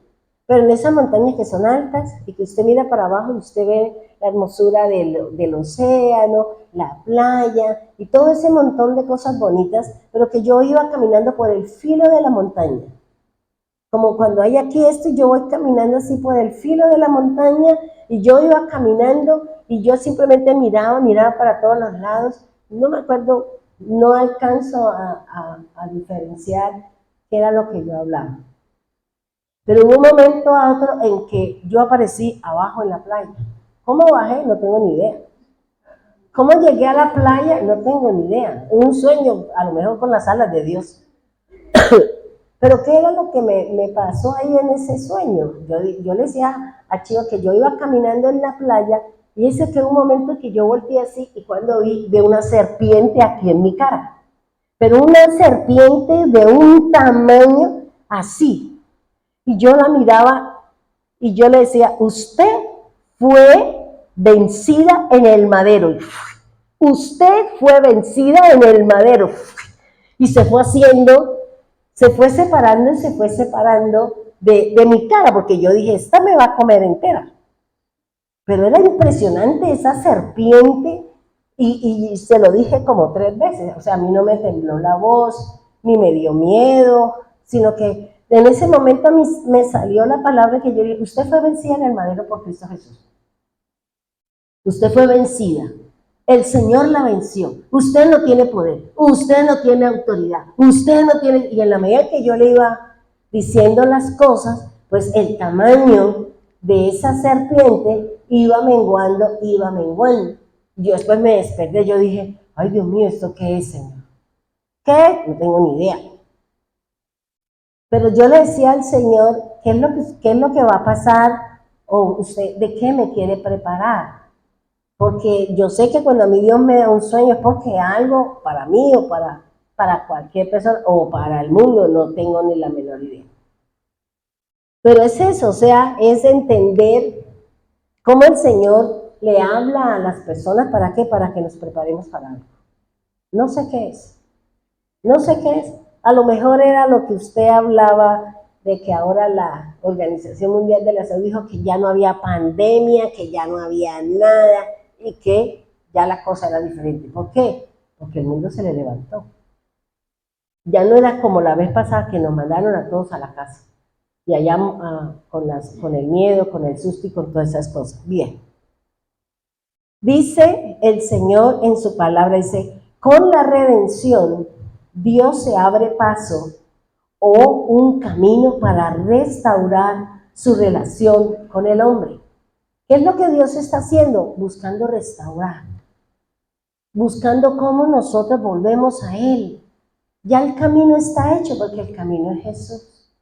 pero en esas montañas que son altas y que usted mira para abajo y usted ve la hermosura del océano, la playa y todo ese montón de cosas bonitas, pero que yo iba caminando por el filo de la montaña. Como cuando hay aquí esto, yo voy caminando así por el filo de la montaña y yo iba caminando y yo simplemente miraba para todos los lados. No me acuerdo, no alcanzo a diferenciar qué era lo que yo hablaba. Pero hubo un momento a otro en que yo aparecí abajo en la playa. ¿Cómo bajé? No tengo ni idea. ¿Cómo llegué a la playa? No tengo ni idea. Un sueño, a lo mejor con las alas de Dios. Pero ¿qué era lo que me pasó ahí en ese sueño? Yo le decía a Chío que yo iba caminando en la playa y ese fue un momento que yo volteé así y cuando vi una serpiente aquí en mi cara. Pero una serpiente de un tamaño así. Y yo la miraba y yo le decía, usted fue vencida en el madero. Usted fue vencida en el madero. Y se fue haciendo, se fue separando y se fue separando de mi cara, porque yo dije, esta me va a comer entera. Pero era impresionante esa serpiente y se lo dije como 3 veces. O sea, a mí no me tembló la voz, ni me dio miedo, sino que en ese momento a mí me salió la palabra que yo dije, usted fue vencida en el madero por Cristo Jesús. Usted fue vencida. El Señor la venció. Usted no tiene poder. Usted no tiene autoridad. Usted no tiene... Y en la medida que yo le iba diciendo las cosas, pues el tamaño de esa serpiente iba menguando, iba menguando. Yo después me desperté, yo dije, ay Dios mío, ¿esto qué es, Señor? ¿Qué? No tengo ni idea. Pero yo le decía al Señor, ¿qué es lo que va a pasar? O usted, ¿de qué me quiere preparar? Porque yo sé que cuando a mí Dios me da un sueño es porque algo para mí o para cualquier persona o para el mundo, no tengo ni la menor idea. Pero es eso, o sea, es entender cómo el Señor le habla a las personas, ¿para qué? Para que nos preparemos para algo. No sé qué es, no sé qué es. A lo mejor era lo que usted hablaba de que ahora la Organización Mundial de la Salud dijo que ya no había pandemia, que ya no había nada y que ya la cosa era diferente. ¿Por qué? Porque el mundo se le levantó. Ya no era como la vez pasada que nos mandaron a todos a la casa. Y allá con el miedo, con el susto y con todas esas cosas. Bien. Dice el Señor en su palabra, dice, con la redención Dios se abre paso o un camino para restaurar su relación con el hombre. ¿Qué es lo que Dios está haciendo? Buscando restaurar, buscando cómo nosotros volvemos a Él. Ya el camino está hecho porque el camino es Jesús.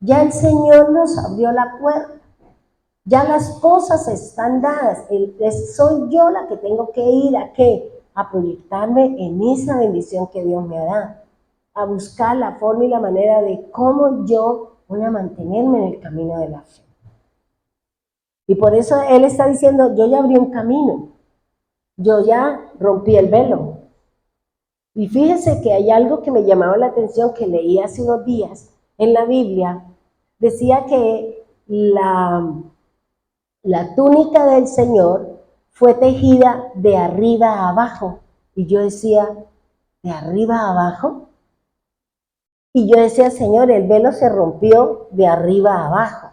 Ya el Señor nos abrió la puerta. Ya las cosas están dadas. Soy yo la que tengo que ir a qué? A proyectarme en esa bendición que Dios me ha dado. A buscar la forma y la manera de cómo yo voy a mantenerme en el camino de la fe. Y por eso Él está diciendo, yo ya abrí un camino. Yo ya rompí el velo. Y fíjese que hay algo que me llamaba la atención que leí hace unos días en la Biblia. Decía que la túnica del Señor fue tejida de arriba a abajo. Y yo decía, ¿de arriba a abajo? Y yo decía, Señor, el velo se rompió de arriba a abajo.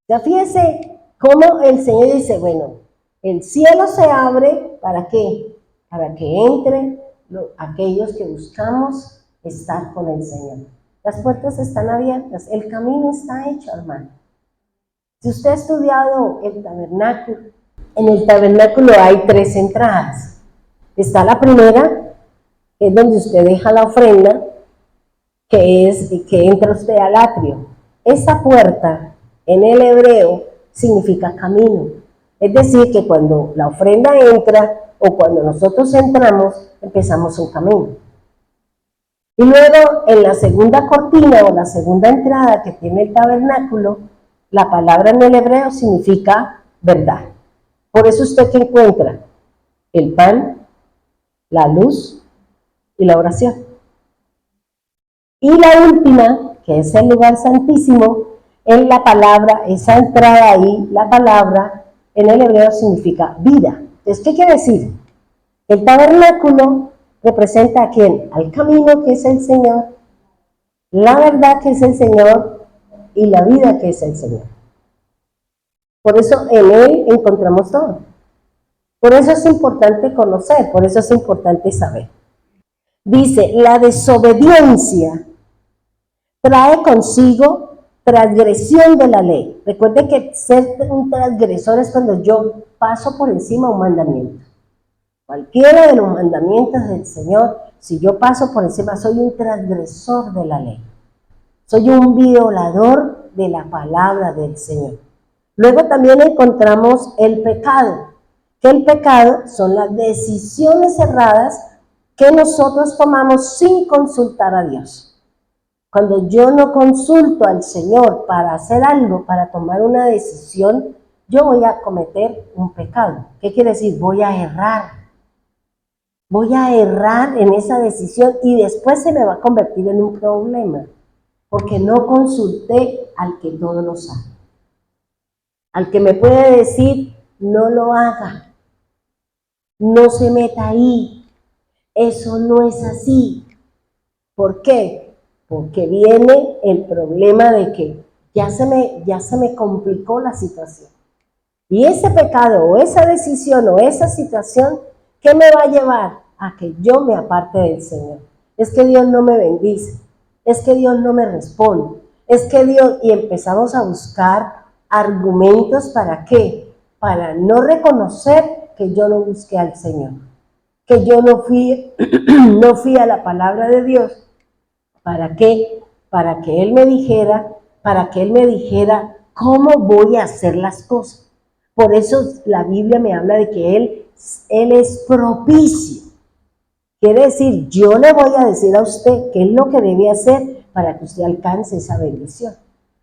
Ya fíjese cómo el Señor dice, bueno, el cielo se abre, ¿para qué? Para que entren aquellos que buscamos estar con el Señor. Las puertas están abiertas, el camino está hecho, hermano. Si usted ha estudiado el tabernáculo, en el tabernáculo hay 3 entradas. Está la primera, que es donde usted deja la ofrenda, que entra usted al atrio. Esa puerta, en el hebreo, significa camino. Es decir, que cuando la ofrenda entra, o cuando nosotros entramos, empezamos un camino. Y luego, en la segunda cortina, o la segunda entrada que tiene el tabernáculo, la palabra en el hebreo significa verdad. Por eso usted que encuentra el pan, la luz y la oración. Y la última, que es el lugar santísimo, es la palabra, esa entrada ahí, la palabra en el hebreo significa vida. Entonces, ¿qué quiere decir? El tabernáculo representa a quién? Al camino que es el Señor, la verdad que es el Señor y la vida que es el Señor. Por eso en Él encontramos todo. Por eso es importante conocer, por eso es importante saber. Dice, la desobediencia trae consigo transgresión de la ley. Recuerde que ser un transgresor es cuando yo paso por encima un mandamiento. Cualquiera de los mandamientos del Señor, si yo paso por encima, soy un transgresor de la ley. Soy un violador de la palabra del Señor. Luego también encontramos el pecado, que el pecado son las decisiones erradas que nosotros tomamos sin consultar a Dios. Cuando yo no consulto al Señor para hacer algo, para tomar una decisión, yo voy a cometer un pecado. ¿Qué quiere decir? Voy a errar. Voy a errar en esa decisión y después se me va a convertir en un problema, porque no consulté al que todo lo sabe. Al que me puede decir, no lo haga, no se meta ahí, eso no es así. ¿Por qué? Porque viene el problema de que ya se me complicó la situación. Y ese pecado o esa decisión o esa situación, ¿qué me va a llevar? A que yo me aparte del Señor. Es que Dios no me bendice, es que Dios no me responde, es que Dios, y empezamos a buscar argumentos ¿para qué? Para no reconocer que yo no busqué al Señor, que yo no fui a la palabra de Dios. ¿Para qué? Para que Él me dijera cómo voy a hacer las cosas. Por eso la Biblia me habla de que Él es propicio. Quiere decir, yo le voy a decir a usted qué es lo que debe hacer para que usted alcance esa bendición.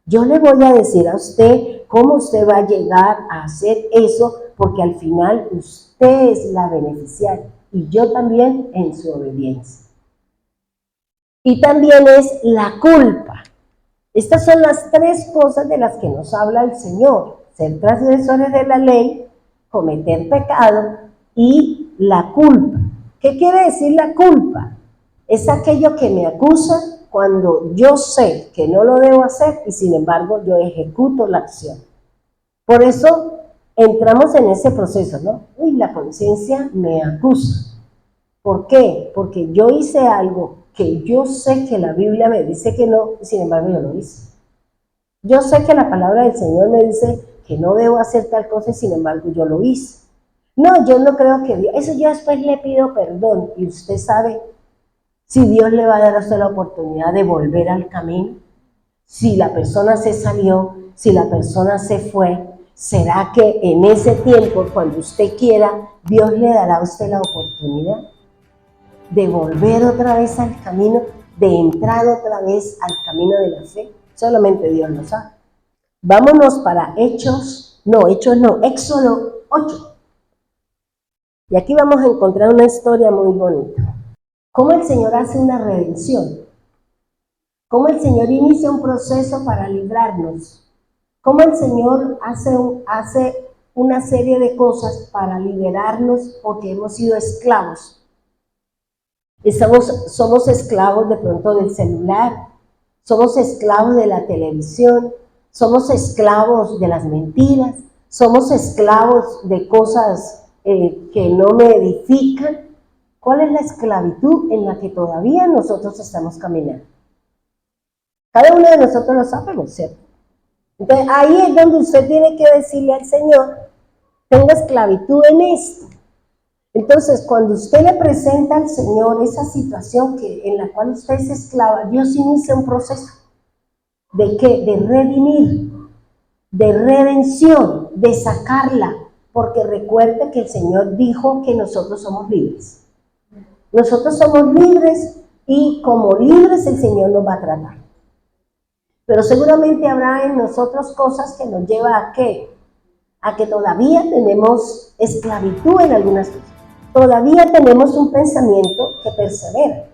Yo le voy a decir a usted cómo usted va a llegar a hacer eso, porque al final usted es la beneficiaria y yo también en su obediencia. Y también es la culpa. Estas son las tres cosas de las que nos habla el Señor: ser transgresores de la ley, cometer pecado y la culpa. ¿Qué quiere decir la culpa? Es aquello que me acusa cuando yo sé que no lo debo hacer y sin embargo yo ejecuto la acción. Por eso entramos en ese proceso, ¿no? Uy, la conciencia me acusa. ¿Por qué? Porque yo hice algo que yo sé que la Biblia me dice que no, y sin embargo yo lo hice. Yo sé que la palabra del Señor me dice que no debo hacer tal cosa y sin embargo yo lo hice. No, yo no creo que Dios, eso yo después le pido perdón y usted sabe si Dios le va a dar a usted la oportunidad de volver al camino, si la persona se salió, si la persona se fue, ¿será que en ese tiempo, cuando usted quiera, Dios le dará a usted la oportunidad de volver otra vez al camino, de entrar otra vez al camino de la fe? Solamente Dios lo sabe. Vámonos para Éxodo 8. Y aquí vamos a encontrar una historia muy bonita. Cómo el Señor hace una redención. Cómo el Señor inicia un proceso para librarnos. Cómo el Señor hace una serie de cosas para liberarnos porque hemos sido esclavos. Somos esclavos de pronto del celular, somos esclavos de la televisión, somos esclavos de las mentiras, somos esclavos de cosas que no me edifican. ¿Cuál es la esclavitud en la que todavía nosotros estamos caminando? Cada uno de nosotros lo sabemos, ¿cierto? Entonces ahí es donde usted tiene que decirle al Señor: tengo esclavitud en esto. Entonces, cuando usted le presenta al Señor esa situación en la cual usted es esclava, Dios inicia un proceso. ¿De qué? De redimir, de redención, de sacarla. Porque recuerde que el Señor dijo que nosotros somos libres. Nosotros somos libres y como libres el Señor nos va a tratar. Pero seguramente habrá en nosotros cosas que nos lleva a ¿qué? A que todavía tenemos esclavitud en algunas cosas. Todavía tenemos un pensamiento que persevera.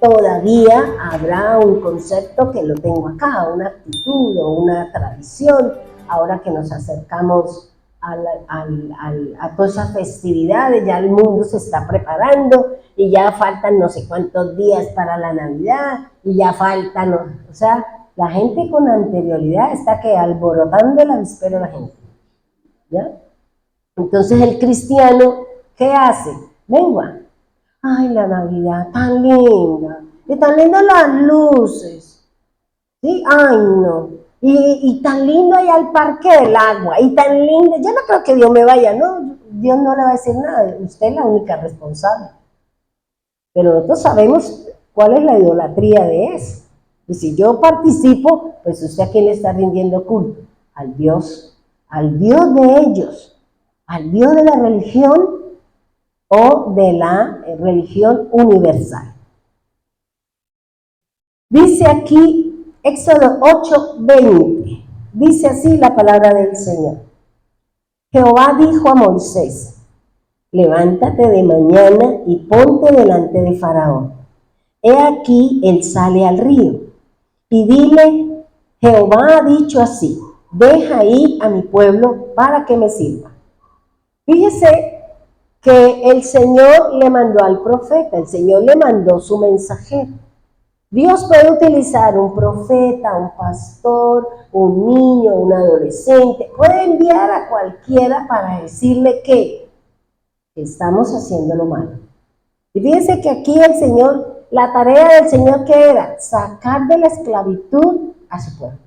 Todavía habrá un concepto que lo tengo acá, una actitud o una tradición. Ahora que nos acercamos a todas esas festividades, ya el mundo se está preparando y ya faltan no sé cuántos días para la Navidad y ya faltan, o sea, la gente con anterioridad está que alborotando la víspera de la gente, ¿ya? Entonces el cristiano, ¿qué hace? Venga, ay, la Navidad, tan linda, y tan lindas las luces, ¿sí? Ay, no. Y tan lindo allá el parque del agua, y tan lindo, yo no creo que Dios me vaya, no, Dios no le va a decir nada, usted es la única responsable. Pero nosotros sabemos cuál es la idolatría de eso. Y si yo participo, pues usted a quién le está rindiendo culto, al Dios de ellos, al Dios de la religión o de la religión universal. Dice aquí Éxodo 8:20, dice así la palabra del Señor. Jehová dijo a Moisés: levántate de mañana y ponte delante de Faraón. He aquí él sale al río. Y dile: Jehová ha dicho así: deja ir a mi pueblo para que me sirva. Fíjese que el Señor le mandó al profeta, el Señor le mandó su mensajero. Dios puede utilizar un profeta, un pastor, un niño, un adolescente, puede enviar a cualquiera para decirle que estamos haciendo lo malo. Y fíjense que aquí el Señor, la tarea del Señor, ¿qué era? Sacar de la esclavitud a su pueblo.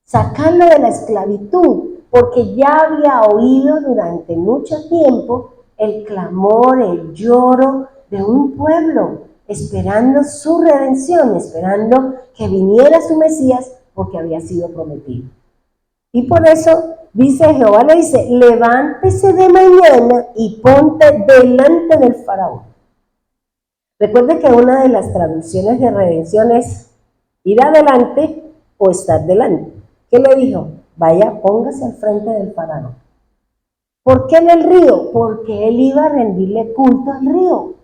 Sacarlo de la esclavitud, porque ya había oído durante mucho tiempo el clamor, el lloro de un pueblo, esperando su redención, esperando que viniera su Mesías, porque había sido prometido. Y por eso Dice Jehová, le dice, levántese de mañana y ponte delante del faraón. Recuerde que una de las traducciones de redención es ir adelante o estar delante. ¿Qué le dijo? Vaya, póngase al frente del faraón. ¿Por qué en el río? Porque él iba a rendirle culto al río.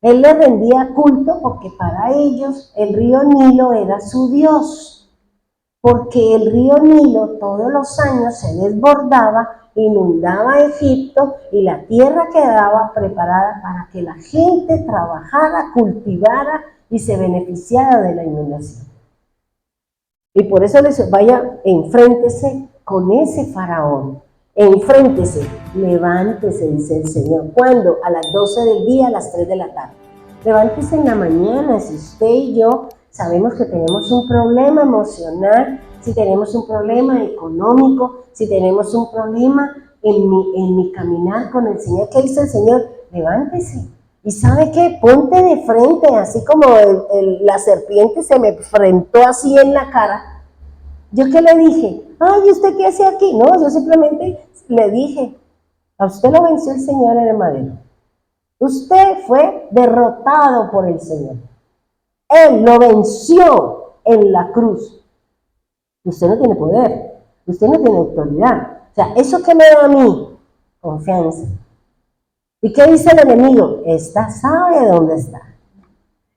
Él le rendía culto porque para ellos el río Nilo era su Dios. Porque el río Nilo todos los años se desbordaba, inundaba Egipto y la tierra quedaba preparada para que la gente trabajara, cultivara y se beneficiara de la inundación. Y por eso les vaya, enfréntese con ese faraón. Enfréntese, levántese, dice el Señor. ¿Cuándo? A las 12 del día, a las 3 de la tarde. Levántese en la mañana. Si usted y yo sabemos que tenemos un problema emocional, si tenemos un problema económico, si tenemos un problema en mi caminar con el Señor, ¿qué dice el Señor? Levántese. ¿Y sabe qué? Ponte de frente, así como la serpiente se me enfrentó así en la cara. ¿Yo qué le dije? Ay, ¿usted qué hace aquí? No, yo simplemente le dije, a usted lo venció el Señor en el madero. Usted fue derrotado por el Señor. Él lo venció en la cruz. Usted no tiene poder, usted no tiene autoridad. O sea, ¿eso qué me da a mí? Confianza. ¿Y qué dice el enemigo? Esta sabe dónde está.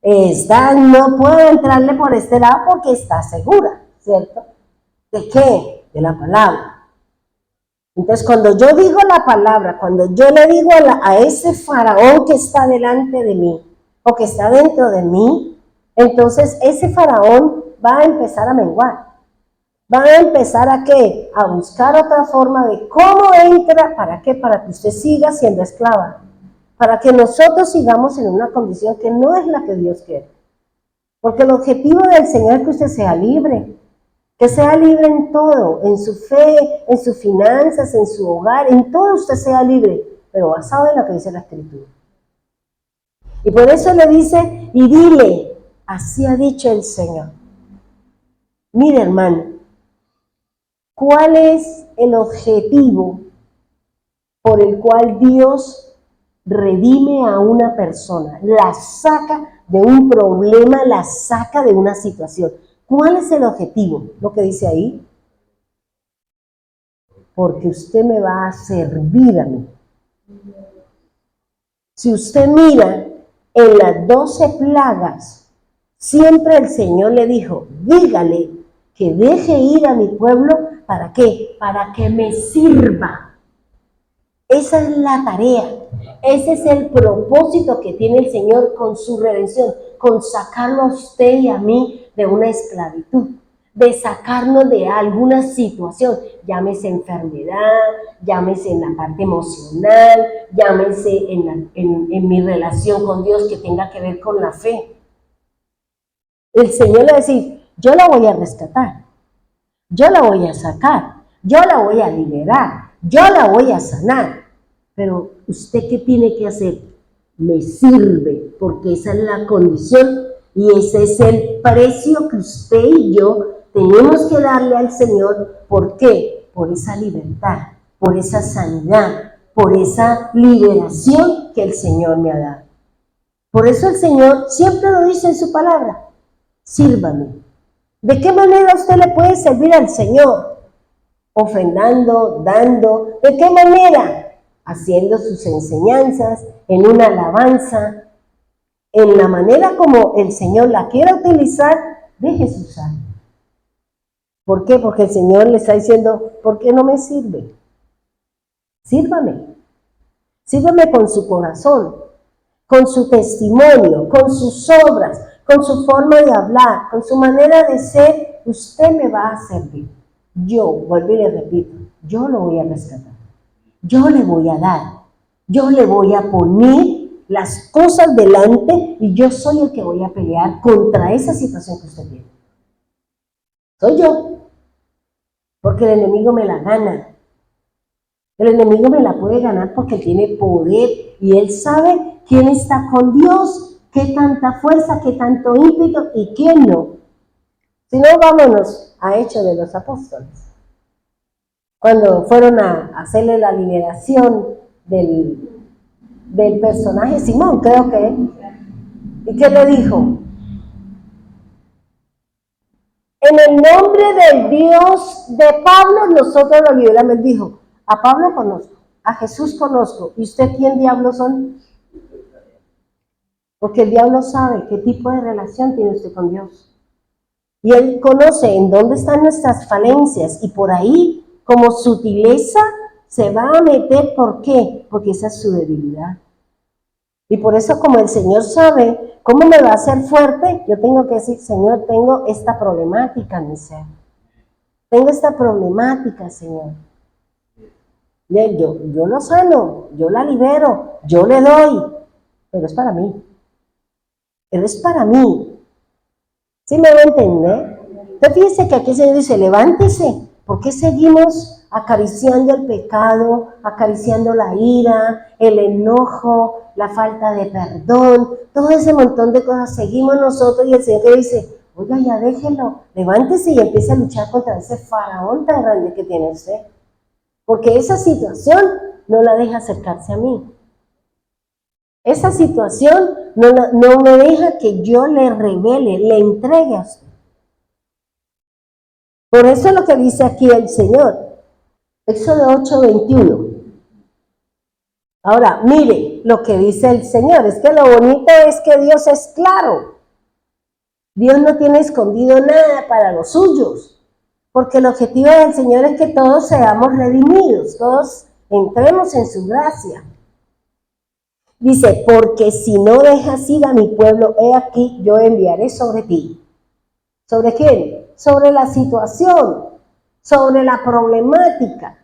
Esta no puede entrarle por este lado porque está segura, ¿cierto? ¿De qué? De la palabra. Entonces, cuando yo digo la palabra, cuando yo le digo a ese faraón que está delante de mí o que está dentro de mí, entonces ese faraón va a empezar a menguar. Va a empezar a ¿qué? A buscar otra forma de cómo entra, ¿para qué? Para que usted siga siendo esclava. Para que nosotros sigamos en una condición que no es la que Dios quiere. Porque el objetivo del Señor es que usted sea libre. Que sea libre en todo, en su fe, en sus finanzas, en su hogar, en todo usted sea libre, pero basado en lo que dice la Escritura. Y por eso le dice, y dile, así ha dicho el Señor. Mire, hermano, ¿cuál es el objetivo por el cual Dios redime a una persona? La saca de un problema, la saca de una situación. ¿Cuál es el objetivo? Lo que dice ahí. Porque usted me va a servir a mí. Si usted mira en las 12 plagas, siempre el Señor le dijo, dígale que deje ir a mi pueblo, ¿para qué? Para que me sirva. Esa es la tarea, ese es el propósito que tiene el Señor con su redención, con sacarlo a usted y a mí de una esclavitud, de sacarnos de alguna situación, llámese enfermedad, llámese en la parte emocional, llámese en mi relación con Dios que tenga que ver con la fe. El Señor le va a decir, yo la voy a rescatar, yo la voy a sacar, yo la voy a liberar, yo la voy a sanar. Pero ¿usted qué tiene que hacer? Me sirve, porque esa es la condición y ese es el precio que usted y yo tenemos que darle al Señor. ¿Por qué? Por esa libertad, por esa sanidad, por esa liberación que el Señor me ha dado. Por eso el Señor siempre lo dice en su palabra, sírvame. ¿De qué manera usted le puede servir al Señor? Ofrendando, dando. ¿De qué manera? Haciendo sus enseñanzas, en una alabanza, en la manera como el Señor la quiera utilizar, déjese usar. ¿Por qué? Porque el Señor le está diciendo, ¿por qué no me sirve? Sírvame. Sírvame con su corazón, con su testimonio, con sus obras, con su forma de hablar, con su manera de ser. Usted me va a servir. Yo, vuelvo y le repito, yo lo voy a rescatar. Yo le voy a dar, yo le voy a poner las cosas delante y yo soy el que voy a pelear contra esa situación que usted tiene. Soy yo, porque el enemigo me la gana. El enemigo me la puede ganar porque él tiene poder y él sabe quién está con Dios, qué tanta fuerza, qué tanto ímpetu y quién no. Si no, vámonos a Hechos de los Apóstoles. cuando fueron a hacerle la liberación del personaje Simón, creo que. ¿Y qué le dijo? En el nombre del Dios de Pablo, nosotros lo liberamos. Él dijo, a Pablo conozco, a Jesús conozco. ¿Y usted quién diablos son? Porque el diablo sabe qué tipo de relación tiene usted con Dios. Y él conoce en dónde están nuestras falencias y por ahí, como sutileza, se va a meter. ¿Por qué? Porque esa es su debilidad. Y por eso, como el Señor sabe cómo me va a hacer fuerte, yo tengo que decir, Señor, tengo esta problemática en mi ser. Tengo esta problemática, Señor. Yo lo sano, yo la libero, yo le doy, pero es para mí. Pero es para mí. ¿Sí me va a entender? Entonces fíjese que aquí el Señor dice, levántese. ¿Por qué seguimos acariciando el pecado, acariciando la ira, el enojo, la falta de perdón? Todo ese montón de cosas seguimos nosotros y el Señor dice, oiga, ya déjelo, levántese y empiece a luchar contra ese faraón tan grande que tiene usted. Porque esa situación no la deja acercarse a mí. Esa situación no me deja que yo le revele, le entregue a usted. Por eso es lo que dice aquí el Señor. Éxodo 8:21. Ahora, mire lo que dice el Señor. Es que lo bonito es que Dios es claro. Dios no tiene escondido nada para los suyos. Porque el objetivo del Señor es que todos seamos redimidos, todos entremos en su gracia. Dice, porque si no dejas ir a mi pueblo, he aquí, yo enviaré sobre ti. ¿Sobre quién? Sobre la situación, sobre la problemática.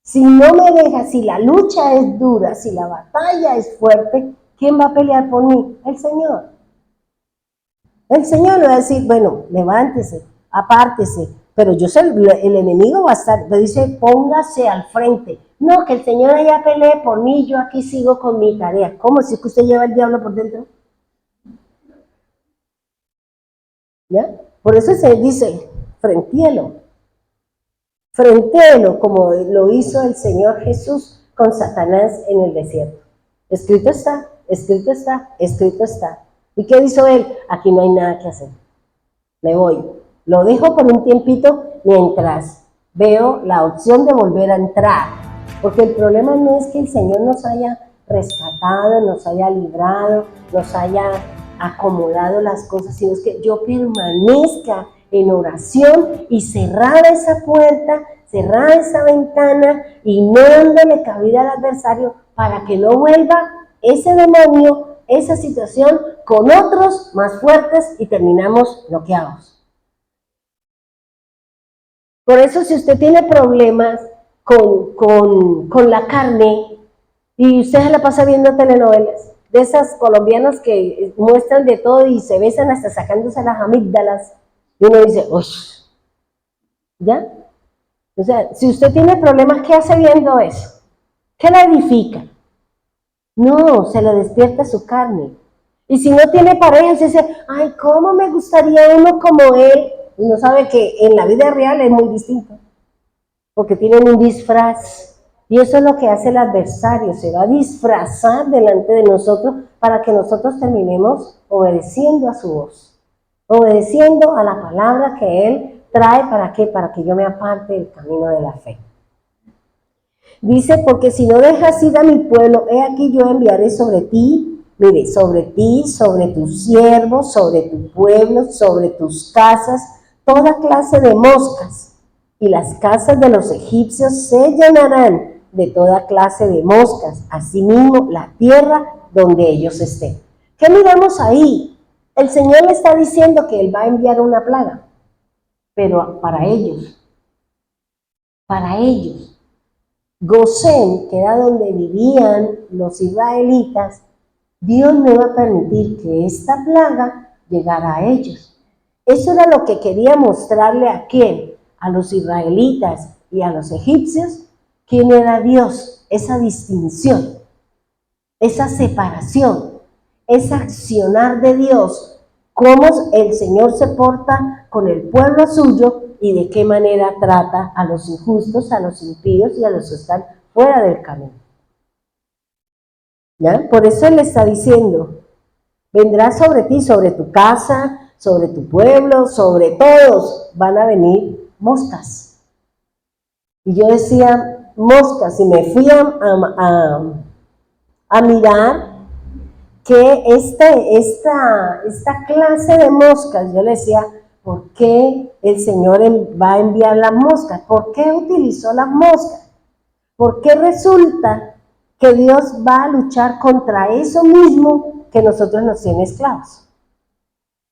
Si no me dejas, si la lucha es dura, si la batalla es fuerte, ¿quién va a pelear por mí? El Señor. El Señor le va a decir, bueno, levántese, apártese, pero yo sé, el enemigo va a estar, le dice, póngase al frente. No, que el Señor allá pelee por mí, yo aquí sigo con mi tarea. ¿Cómo? Si es que usted lleva el diablo por dentro. ¿Ya? Por eso se dice, frentéelo, como lo hizo el Señor Jesús con Satanás en el desierto. Escrito está, escrito está, escrito está. ¿Y qué hizo él? Aquí no hay nada que hacer. Me voy. Lo dejo por un tiempito mientras veo la opción de volver a entrar. Porque el problema no es que el Señor nos haya rescatado, nos haya librado, nos haya acomodado las cosas, sino es que yo permanezca en oración y cerrar esa puerta, cerrar esa ventana y no dándole cabida al adversario para que no vuelva ese demonio, esa situación con otros más fuertes y terminamos bloqueados. Por eso si usted tiene problemas con la carne y usted se la pasa viendo telenovelas, de esas colombianas que muestran de todo y se besan hasta sacándose las amígdalas, y uno dice, uy, ¿ya? O sea, si usted tiene problemas, ¿qué hace viendo eso? ¿Qué la edifica? No, se le despierta su carne. Y si no tiene pareja, se dice, ay, ¿cómo me gustaría uno como él? Y no sabe que en la vida real es muy distinto, porque tienen un disfraz. Y eso es lo que hace el adversario, se va a disfrazar delante de nosotros para que nosotros terminemos obedeciendo a su voz, obedeciendo a la palabra que Él trae. ¿Para qué? Para que yo me aparte del camino de la fe. Dice, porque si no dejas ir a mi pueblo, he aquí yo enviaré sobre ti, mire, sobre ti, sobre tus siervos, sobre tu pueblo, sobre tus casas, toda clase de moscas, y las casas de los egipcios se llenarán de toda clase de moscas, asimismo la tierra donde ellos estén. ¿Qué miramos ahí? El Señor le está diciendo que Él va a enviar una plaga, pero para ellos. Gosén, que era donde vivían los israelitas, Dios no iba a permitir que esta plaga llegara a ellos. Eso era lo que quería mostrarle a quién, a los israelitas y a los egipcios, quién era Dios, esa distinción, esa separación, ese accionar de Dios, cómo el Señor se porta con el pueblo suyo y de qué manera trata a los injustos, a los impíos y a los que están fuera del camino. ¿Ya? Por eso Él está diciendo, vendrá sobre ti, sobre tu casa, sobre tu pueblo, sobre todos, van a venir moscas. Y yo decía, moscas, y me fui a mirar que esta clase de moscas, yo le decía, ¿por qué el Señor va a enviar las moscas? ¿Por qué utilizó las moscas? ¿Por qué resulta que Dios va a luchar contra eso mismo que nosotros nos tiene esclavos?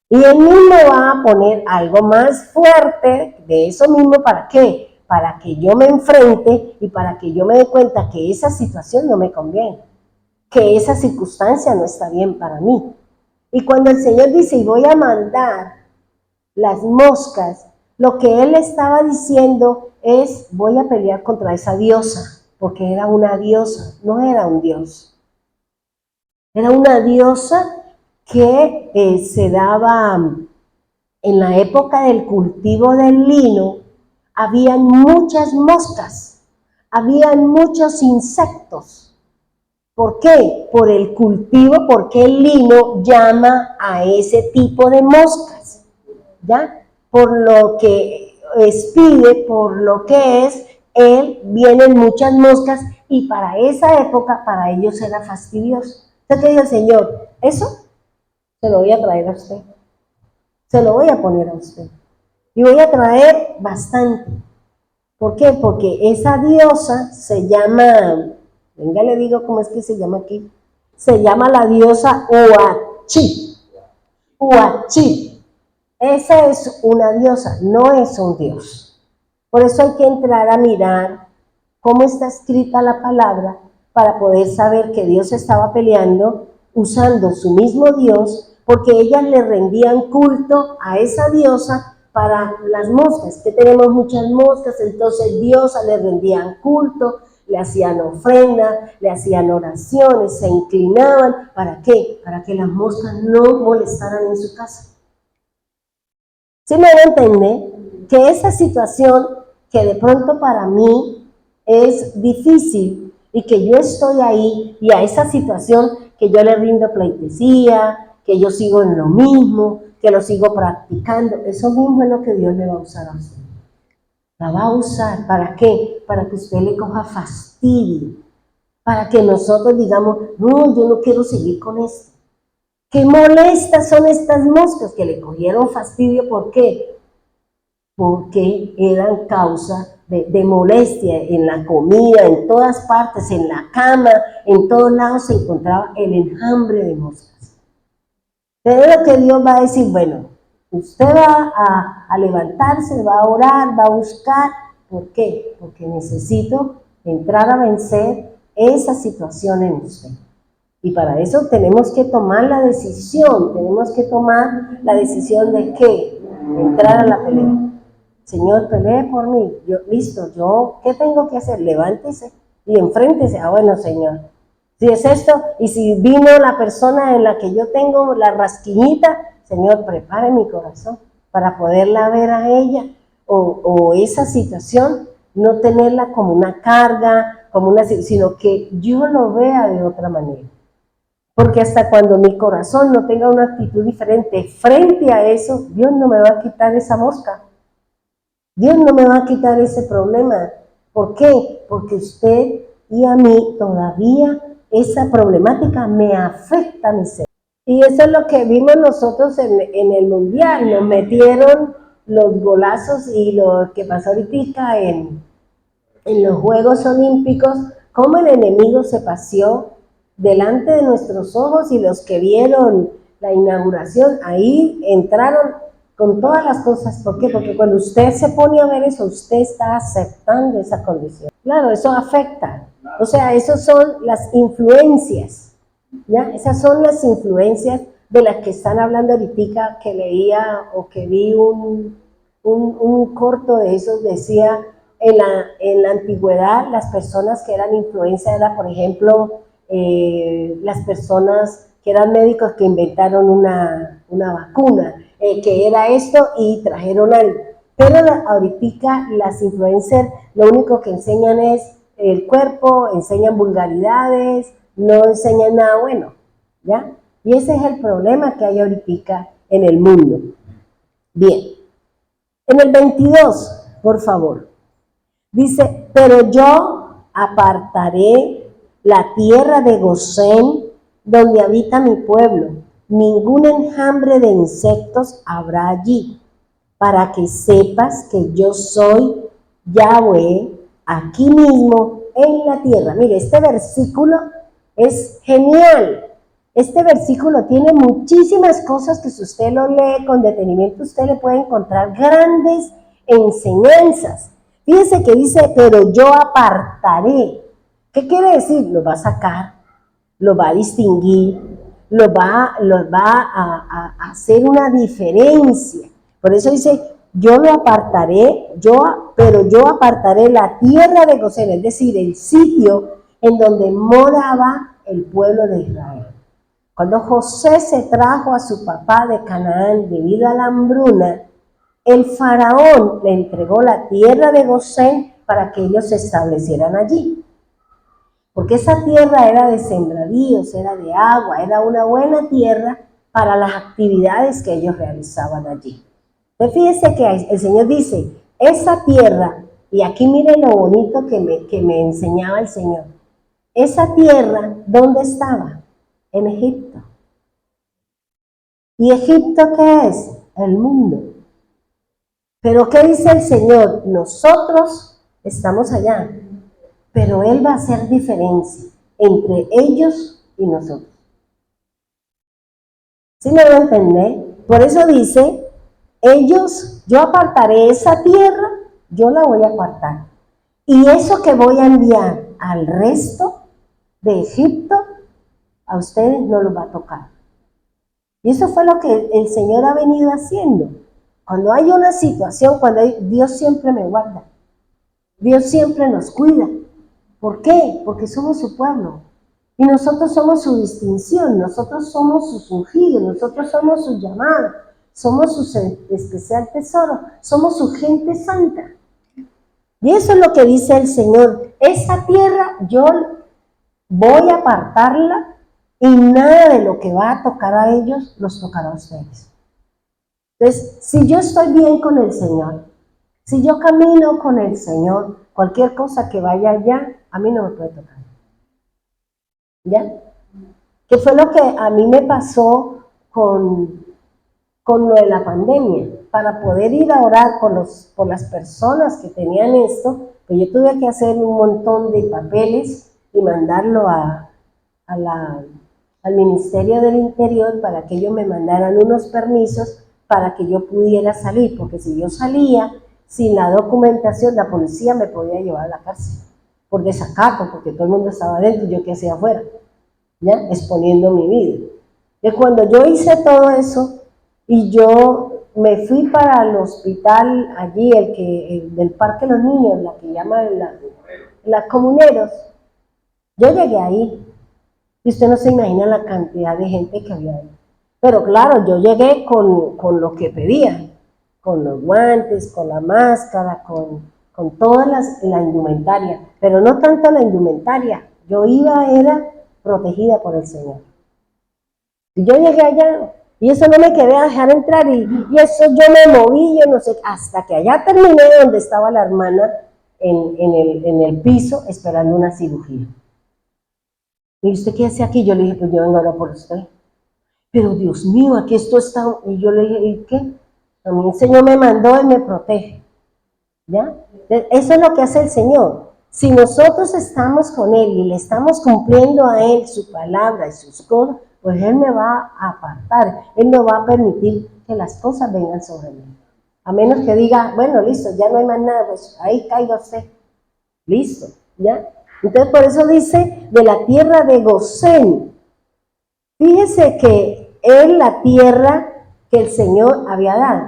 Y Él mismo va a poner algo más fuerte de eso mismo, ¿para qué? Para que yo me enfrente y para que yo me dé cuenta que esa situación no me conviene, que esa circunstancia no está bien para mí. Y cuando el Señor dice, y voy a mandar las moscas, lo que Él estaba diciendo es, voy a pelear contra esa diosa, porque era una diosa, no era un dios. Era una diosa que se daba en la época del cultivo del lino, habían muchas moscas, habían muchos insectos. ¿Por qué? Por el cultivo, porque el lino llama a ese tipo de moscas, ¿ya? Por lo que expide, por lo que es, vienen muchas moscas y para esa época, para ellos era fastidioso. Entonces, ¿qué dijo el Señor? Eso se lo voy a traer a usted, se lo voy a poner a usted. Y voy a traer bastante. ¿Por qué? Porque esa diosa se llama, venga le digo cómo es que se llama aquí, se llama la diosa Huachi. Huachi. Esa es una diosa, no es un dios. Por eso hay que entrar a mirar cómo está escrita la palabra para poder saber que Dios estaba peleando usando su mismo Dios, porque ellas le rendían culto a esa diosa para las moscas, que tenemos muchas moscas, entonces diosas le rendían culto, le hacían ofrenda, le hacían oraciones, se inclinaban. ¿Para qué? Para que las moscas no molestaran en su casa. ¿Sí me van a entender? Que esa situación que de pronto para mí es difícil y que yo estoy ahí y a esa situación que yo le rindo pleitesía, que yo sigo en lo mismo, que lo sigo practicando, eso mismo es lo que Dios le va a usar a usted. La va a usar, ¿para qué? Para que usted le coja fastidio, para que nosotros digamos, no, yo no quiero seguir con esto. Qué molestas son estas moscas que le cogieron fastidio, ¿por qué? Porque eran causa de molestia en la comida, en todas partes, en la cama, en todos lados se encontraba el enjambre de moscas. Pero lo que Dios va a decir, bueno, usted va a levantarse, va a orar, va a buscar. ¿Por qué? Porque necesito entrar a vencer esa situación en usted. Y para eso tenemos que tomar la decisión, de ¿qué? Entrar a la pelea. Señor, pelee por mí. Yo, ¿qué tengo que hacer? Levántese y enfréntese. Ah, bueno, Señor. Si es esto, y si vino la persona en la que yo tengo la rasquiñita, Señor, prepare mi corazón para poderla ver a ella, o esa situación, no tenerla como una carga, sino que yo lo vea de otra manera. Porque hasta cuando mi corazón no tenga una actitud diferente frente a eso, Dios no me va a quitar esa mosca. Dios no me va a quitar ese problema. ¿Por qué? Porque usted y a mí todavía esa problemática me afecta a mi ser. Y eso es lo que vimos nosotros en el Mundial. Nos metieron los golazos y lo que pasó ahorita en los Juegos Olímpicos, cómo el enemigo se paseó delante de nuestros ojos, y los que vieron la inauguración, ahí entraron con todas las cosas. ¿Por qué? Porque cuando usted se pone a ver eso, usted está aceptando esa condición. Claro, eso afecta. O sea, esas son las influencias, ¿ya? Esas son las influencias de las que están hablando ahorita, que leía o que vi un corto de esos. Decía, en la antigüedad, las personas que eran influencia era, por ejemplo, las personas que eran médicos que inventaron una vacuna, que era esto, y trajeron Pero ahorita las influencers lo único que enseñan es el cuerpo, enseñan vulgaridades, no enseñan nada bueno, ¿ya? Y ese es el problema que hay ahorita en el mundo. Bien, en el 22, por favor, dice, pero yo apartaré la tierra de Gosén, donde habita mi pueblo. Ningún enjambre de insectos habrá allí, para que sepas que yo soy Yahweh aquí mismo en la tierra. Mire, este versículo es genial. Este versículo tiene muchísimas cosas que si usted lo lee con detenimiento, usted le puede encontrar grandes enseñanzas. Fíjese que dice, pero yo apartaré. ¿Qué quiere decir? Lo va a sacar, lo va a distinguir, lo va a hacer una diferencia. Por eso dice, yo lo apartaré, pero yo apartaré la tierra de Gosén, es decir, el sitio en donde moraba el pueblo de Israel. Cuando José se trajo a su papá de Canaán debido a la hambruna, el faraón le entregó la tierra de Gosén para que ellos se establecieran allí. Porque esa tierra era de sembradíos, era de agua, era una buena tierra para las actividades que ellos realizaban allí. Entonces fíjese que el Señor dice, esa tierra, y aquí miren lo bonito que me enseñaba el Señor, esa tierra, ¿dónde estaba? En Egipto. ¿Y Egipto qué es? El mundo. Pero ¿qué dice el Señor? Nosotros estamos allá, pero Él va a hacer diferencia entre ellos y nosotros. ¿Sí me va a entender? Por eso dice, yo apartaré esa tierra, yo la voy a apartar. Y eso que voy a enviar al resto de Egipto, a ustedes no los va a tocar. Y eso fue lo que el Señor ha venido haciendo. Cuando hay una situación, Dios siempre me guarda. Dios siempre nos cuida. ¿Por qué? Porque somos su pueblo. Y nosotros somos su distinción, nosotros somos sus ungidos, nosotros somos su llamado, somos su especial tesoro, somos su gente santa. Y eso es lo que dice el Señor. Esa tierra yo voy a apartarla y nada de lo que va a tocar a ellos los tocará a ustedes. Entonces, si yo estoy bien con el Señor, si yo camino con el Señor, cualquier cosa que vaya allá, a mí no me puede tocar. ¿Ya? ¿Qué fue lo que a mí me pasó con lo de la pandemia? Para poder ir a orar por las personas que tenían esto, pues yo tuve que hacer un montón de papeles y mandarlo al Ministerio del Interior para que ellos me mandaran unos permisos para que yo pudiera salir, porque si yo salía sin la documentación, la policía me podía llevar a la cárcel por desacato, porque todo el mundo estaba adentro y yo qué hacía afuera, ¿ya? Exponiendo mi vida. Y cuando yo hice todo eso y yo me fui para el hospital allí, el del Parque de los Niños, la que llaman la Comuneros, yo llegué ahí y usted no se imagina la cantidad de gente que había ahí. Pero claro, yo llegué con lo que pedía, con los guantes, con la máscara, con toda la indumentaria, pero no tanto la indumentaria, yo era protegida por el Señor. Y yo llegué allá, y eso no me quedé a dejar entrar, y eso yo me moví, yo no sé, hasta que allá terminé donde estaba la hermana en el piso esperando una cirugía. ¿Y usted qué hace aquí? Yo le dije, pues yo vengo ahora por usted. Pero Dios mío, aquí esto está, y yo le dije, ¿y qué? A mí el Señor me mandó y me protege. ¿Ya? Eso es lo que hace el Señor. Si nosotros estamos con Él y le estamos cumpliendo a Él su palabra y sus cosas, pues Él me va a apartar. Él no va a permitir que las cosas vengan sobre mí. A menos que diga, bueno, listo, ya no hay más nada, pues ahí caiga usted. Listo, ¿ya? Entonces por eso dice, de la tierra de Gosén. Fíjese que es la tierra que el Señor había dado.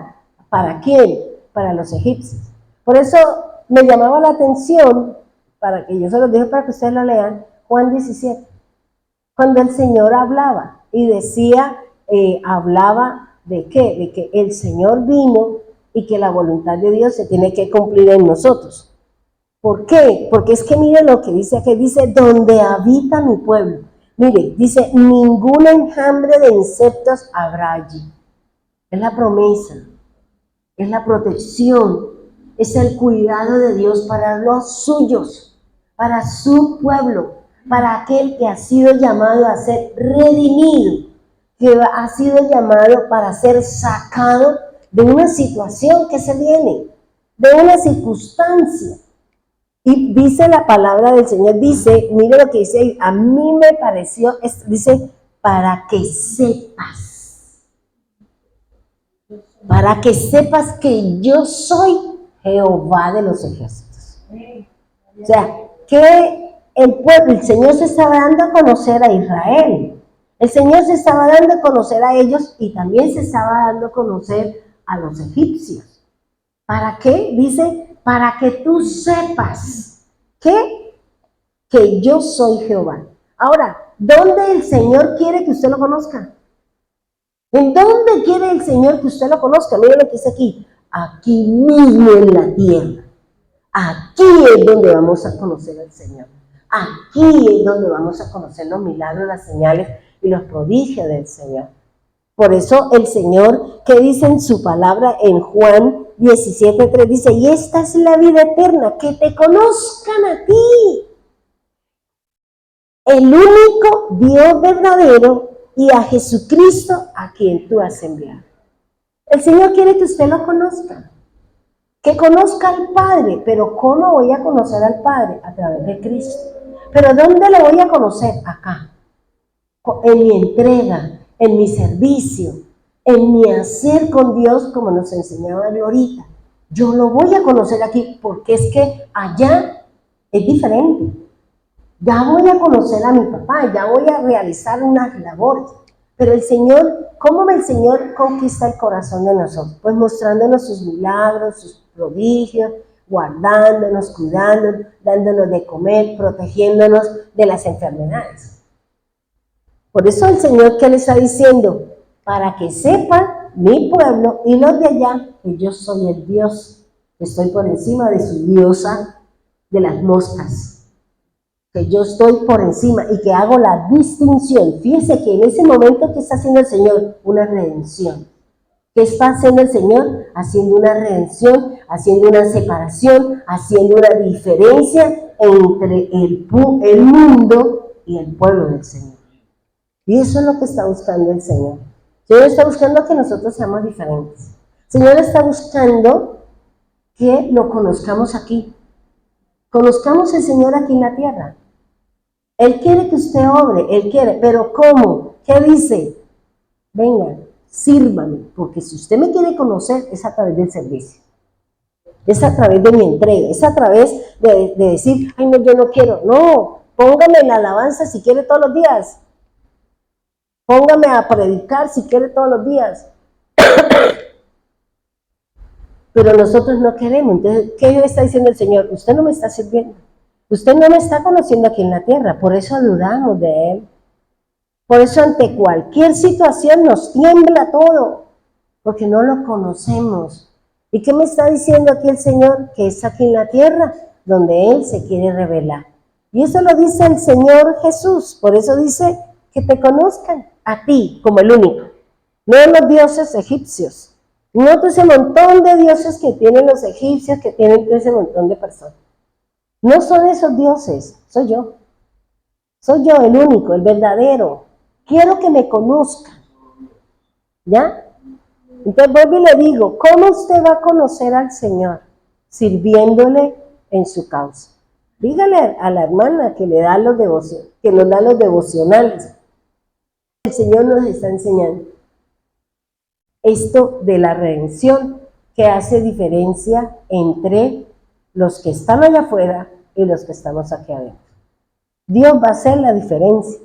¿Para quién? Para los egipcios. Por eso me llamaba la atención, para que yo se los dije para que ustedes lo lean, Juan 17. Cuando el Señor hablaba y decía, hablaba de qué, de que el Señor vino y que la voluntad de Dios se tiene que cumplir en nosotros. ¿Por qué? Porque es que mire lo que dice aquí, dice, donde habita mi pueblo. Mire, dice, ningún enjambre de insectos habrá allí. Es la promesa, es la protección, es el cuidado de Dios para los suyos, para su pueblo, para aquel que ha sido llamado a ser redimido, que ha sido llamado para ser sacado de una situación que se viene, de una circunstancia. Y dice la palabra del Señor, dice, mire lo que dice ahí, a mí me pareció, dice, para que sepas que yo soy Jehová de los ejércitos. O sea, que el Señor se estaba dando a conocer a Israel. El Señor se estaba dando a conocer a ellos y también se estaba dando a conocer a los egipcios. ¿Para qué? Dice, para que tú sepas que yo soy Jehová. Ahora, ¿dónde el Señor quiere que usted lo conozca? ¿En dónde quiere el Señor que usted lo conozca? Mire lo que dice aquí. Aquí mismo en la tierra. Aquí es donde vamos a conocer al Señor. Aquí es donde vamos a conocer los milagros, las señales y los prodigios del Señor. Por eso el Señor, que dice en su palabra en Juan 17:3, dice, y esta es la vida eterna, que te conozcan a ti, el único Dios verdadero, y a Jesucristo a quien tú has enviado. El Señor quiere que usted lo conozca, que conozca al Padre, pero ¿cómo voy a conocer al Padre? A través de Cristo. ¿Pero dónde lo voy a conocer? Acá, en mi entrega, en mi servicio, en mi hacer con Dios, como nos enseñaba ahorita. Yo lo voy a conocer aquí, porque es que allá es diferente. Ya voy a conocer a mi papá, ya voy a realizar unas labores. Pero el Señor, ¿cómo el Señor conquista el corazón de nosotros? Pues mostrándonos sus milagros, sus prodigios, guardándonos, cuidándonos, dándonos de comer, protegiéndonos de las enfermedades. Por eso el Señor, ¿qué le está diciendo? Para que sepan mi pueblo y los de allá que yo soy el Dios, que estoy por encima de su diosa de las moscas. Que yo estoy por encima y que hago la distinción. Fíjense que en ese momento, ¿qué está haciendo el Señor? Una redención. ¿Qué está haciendo el Señor? Haciendo una redención, haciendo una separación, haciendo una diferencia entre el mundo y el pueblo del Señor. Y eso es lo que está buscando el Señor. El Señor está buscando que nosotros seamos diferentes. El Señor está buscando que lo conozcamos aquí. Conozcamos al Señor aquí en la tierra. Él quiere que usted obre, Él quiere, pero ¿cómo? ¿Qué dice? Venga, sírvame, porque si usted me quiere conocer es a través del servicio, es a través de mi entrega, es a través de decir, ay no, yo no quiero, no, póngame la alabanza si quiere todos los días, póngame a predicar si quiere todos los días, pero nosotros no queremos. Entonces, ¿qué está diciendo el Señor? Usted no me está sirviendo. Usted no me está conociendo aquí en la tierra, por eso dudamos de Él. Por eso ante cualquier situación nos tiembla todo, porque no lo conocemos. ¿Y qué me está diciendo aquí el Señor? Que es aquí en la tierra donde Él se quiere revelar. Y eso lo dice el Señor Jesús, por eso dice que te conozcan a ti como el único, no los dioses egipcios, no todo ese montón de dioses que tienen los egipcios, que tienen todo ese montón de personas. No son esos dioses, soy yo. Soy yo el único, el verdadero. Quiero que me conozcan. ¿Ya? Entonces vuelvo y le digo, ¿cómo usted va a conocer al Señor? Sirviéndole en su causa. Dígale a la hermana que le da los que nos da los devocionales. El Señor nos está enseñando esto de la redención, que hace diferencia entre los que están allá afuera y los que estamos aquí adentro. Dios va a hacer la diferencia.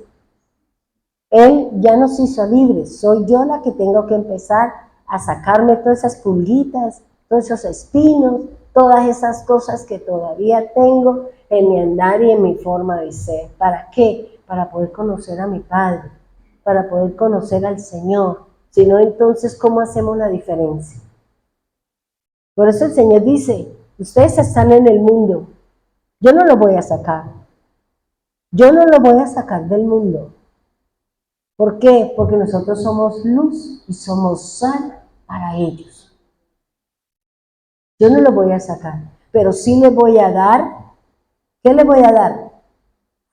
Él ya nos hizo libres. Soy yo la que tengo que empezar a sacarme todas esas pulguitas, todos esos espinos, todas esas cosas que todavía tengo en mi andar y en mi forma de ser. ¿Para qué? Para poder conocer a mi Padre, para poder conocer al Señor. Si no, entonces, ¿cómo hacemos la diferencia? Por eso el Señor dice, ustedes están en el mundo, yo no los voy a sacar. Yo no los voy a sacar del mundo. ¿Por qué? Porque nosotros somos luz y somos sal para ellos. Yo no los voy a sacar, pero sí les voy a dar, ¿qué les voy a dar?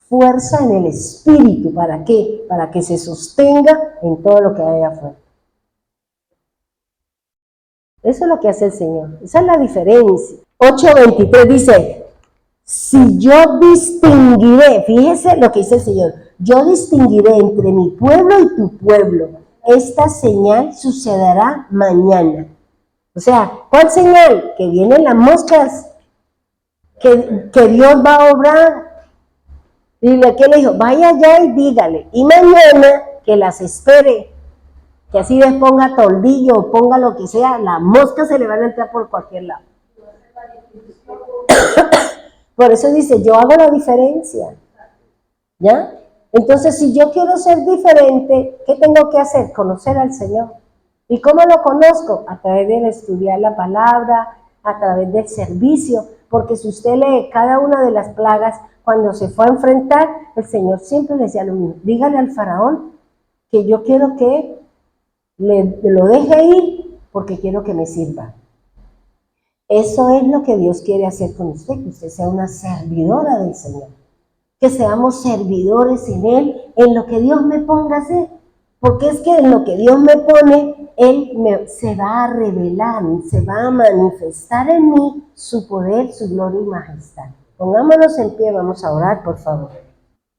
Fuerza en el espíritu. ¿Para qué? Para que se sostenga en todo lo que hay afuera. Eso es lo que hace el Señor. Esa es la diferencia. 8:23 dice, si yo distinguiré, fíjese lo que dice el Señor, yo distinguiré entre mi pueblo y tu pueblo. Esta señal sucederá mañana. O sea, ¿cuál señal? Que vienen las moscas, que Dios va a obrar. Y ¿qué le dijo? Vaya allá y dígale. Y mañana que las espere. Que así les ponga toldillo o ponga lo que sea, las moscas se le van a entrar por cualquier lado. Por eso dice, yo hago la diferencia. ¿Ya? Entonces, si yo quiero ser diferente, ¿qué tengo que hacer? Conocer al Señor. ¿Y cómo lo conozco? A través de estudiar la palabra, a través del servicio, porque si usted lee cada una de las plagas, cuando se fue a enfrentar, el Señor siempre le decía lo mismo, dígale al faraón que yo quiero que lo deje ir, porque quiero que me sirva. Eso es lo que Dios quiere hacer con usted, que usted sea una servidora del Señor. Que seamos servidores en Él, en lo que Dios me ponga a hacer. Porque es que en lo que Dios me pone, Él se va a revelar, se va a manifestar en mí su poder, su gloria y majestad. Pongámonos en pie, vamos a orar, por favor.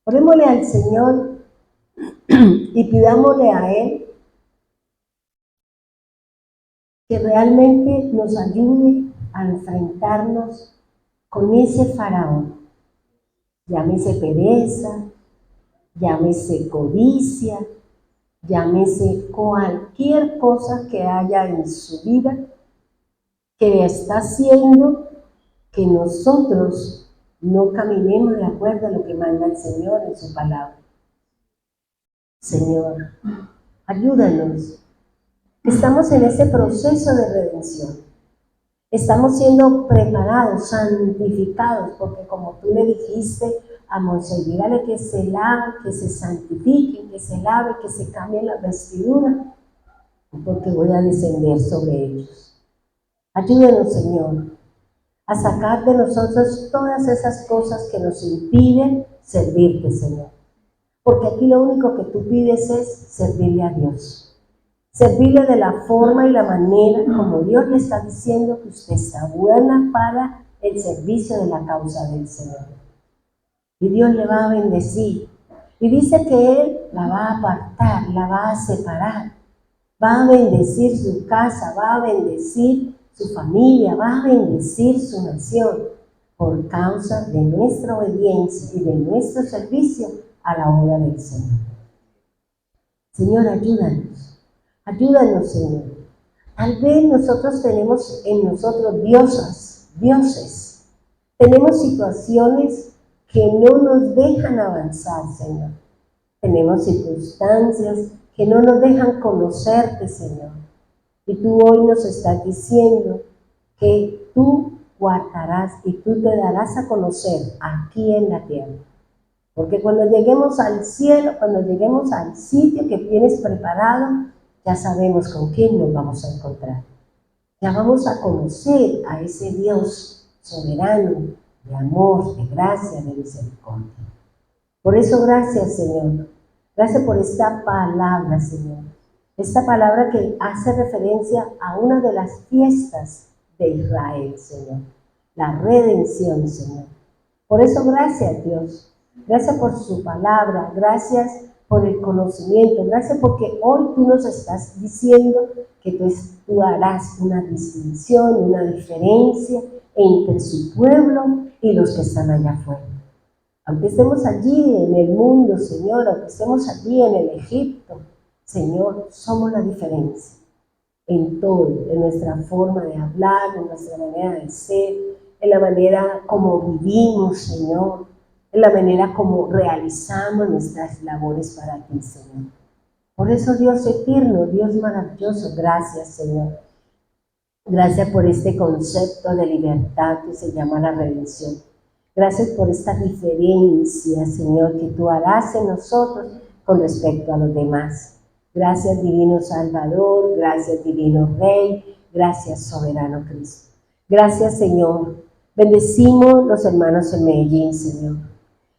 Orémosle al Señor y pidámosle a Él que realmente nos ayude a enfrentarnos con ese faraón. Llámese pereza, llámese codicia, llámese cualquier cosa que haya en su vida que está haciendo que nosotros no caminemos de acuerdo a lo que manda el Señor en su palabra. Señor, ayúdanos. Estamos en ese proceso de redención. Estamos siendo preparados, santificados, porque como tú le dijiste a Moisés, dígale que se lave, que se santifiquen, que se lave, que se cambien las vestiduras, porque voy a descender sobre ellos. Ayúdenos, Señor, a sacar de nosotros todas esas cosas que nos impiden servirte, Señor. Porque aquí lo único que tú pides es servirle a Dios. Servirle de la forma y la manera como Dios le está diciendo que usted está buena para el servicio de la causa del Señor. Y Dios le va a bendecir. Y dice que Él la va a apartar, la va a separar. Va a bendecir su casa, va a bendecir su familia, va a bendecir su nación por causa de nuestra obediencia y de nuestro servicio a la obra del Señor. Señor, ayúdanos. Ayúdanos, Señor. Tal vez nosotros tenemos en nosotros dioses. Tenemos situaciones que no nos dejan avanzar, Señor. Tenemos circunstancias que no nos dejan conocerte, Señor. Y tú hoy nos estás diciendo que tú guardarás y tú te darás a conocer aquí en la tierra. Porque cuando lleguemos al cielo, cuando lleguemos al sitio que tienes preparado, ya sabemos con quién nos vamos a encontrar. Ya vamos a conocer a ese Dios soberano, de amor, de gracia, de misericordia. Por eso, gracias, Señor. Gracias por esta palabra, Señor. Esta palabra que hace referencia a una de las fiestas de Israel, Señor. La redención, Señor. Por eso, gracias, Dios. Gracias por su palabra. Gracias por el conocimiento. Gracias porque hoy tú nos estás diciendo que tú harás una distinción, una diferencia entre su pueblo y los que están allá afuera. Aunque estemos allí en el mundo, Señor, aunque estemos allí en el Egipto, Señor, somos la diferencia en todo, en nuestra forma de hablar, en nuestra manera de ser, en la manera como vivimos, Señor, en la manera como realizamos nuestras labores para ti, Señor. Por eso, Dios eterno, Dios maravilloso, gracias, Señor. Gracias por este concepto de libertad que se llama la redención. Gracias por esta diferencia, Señor, que tú harás en nosotros con respecto a los demás. Gracias, divino Salvador, gracias, divino Rey, gracias, soberano Cristo. Gracias, Señor. Bendecimos los hermanos en Medellín, Señor.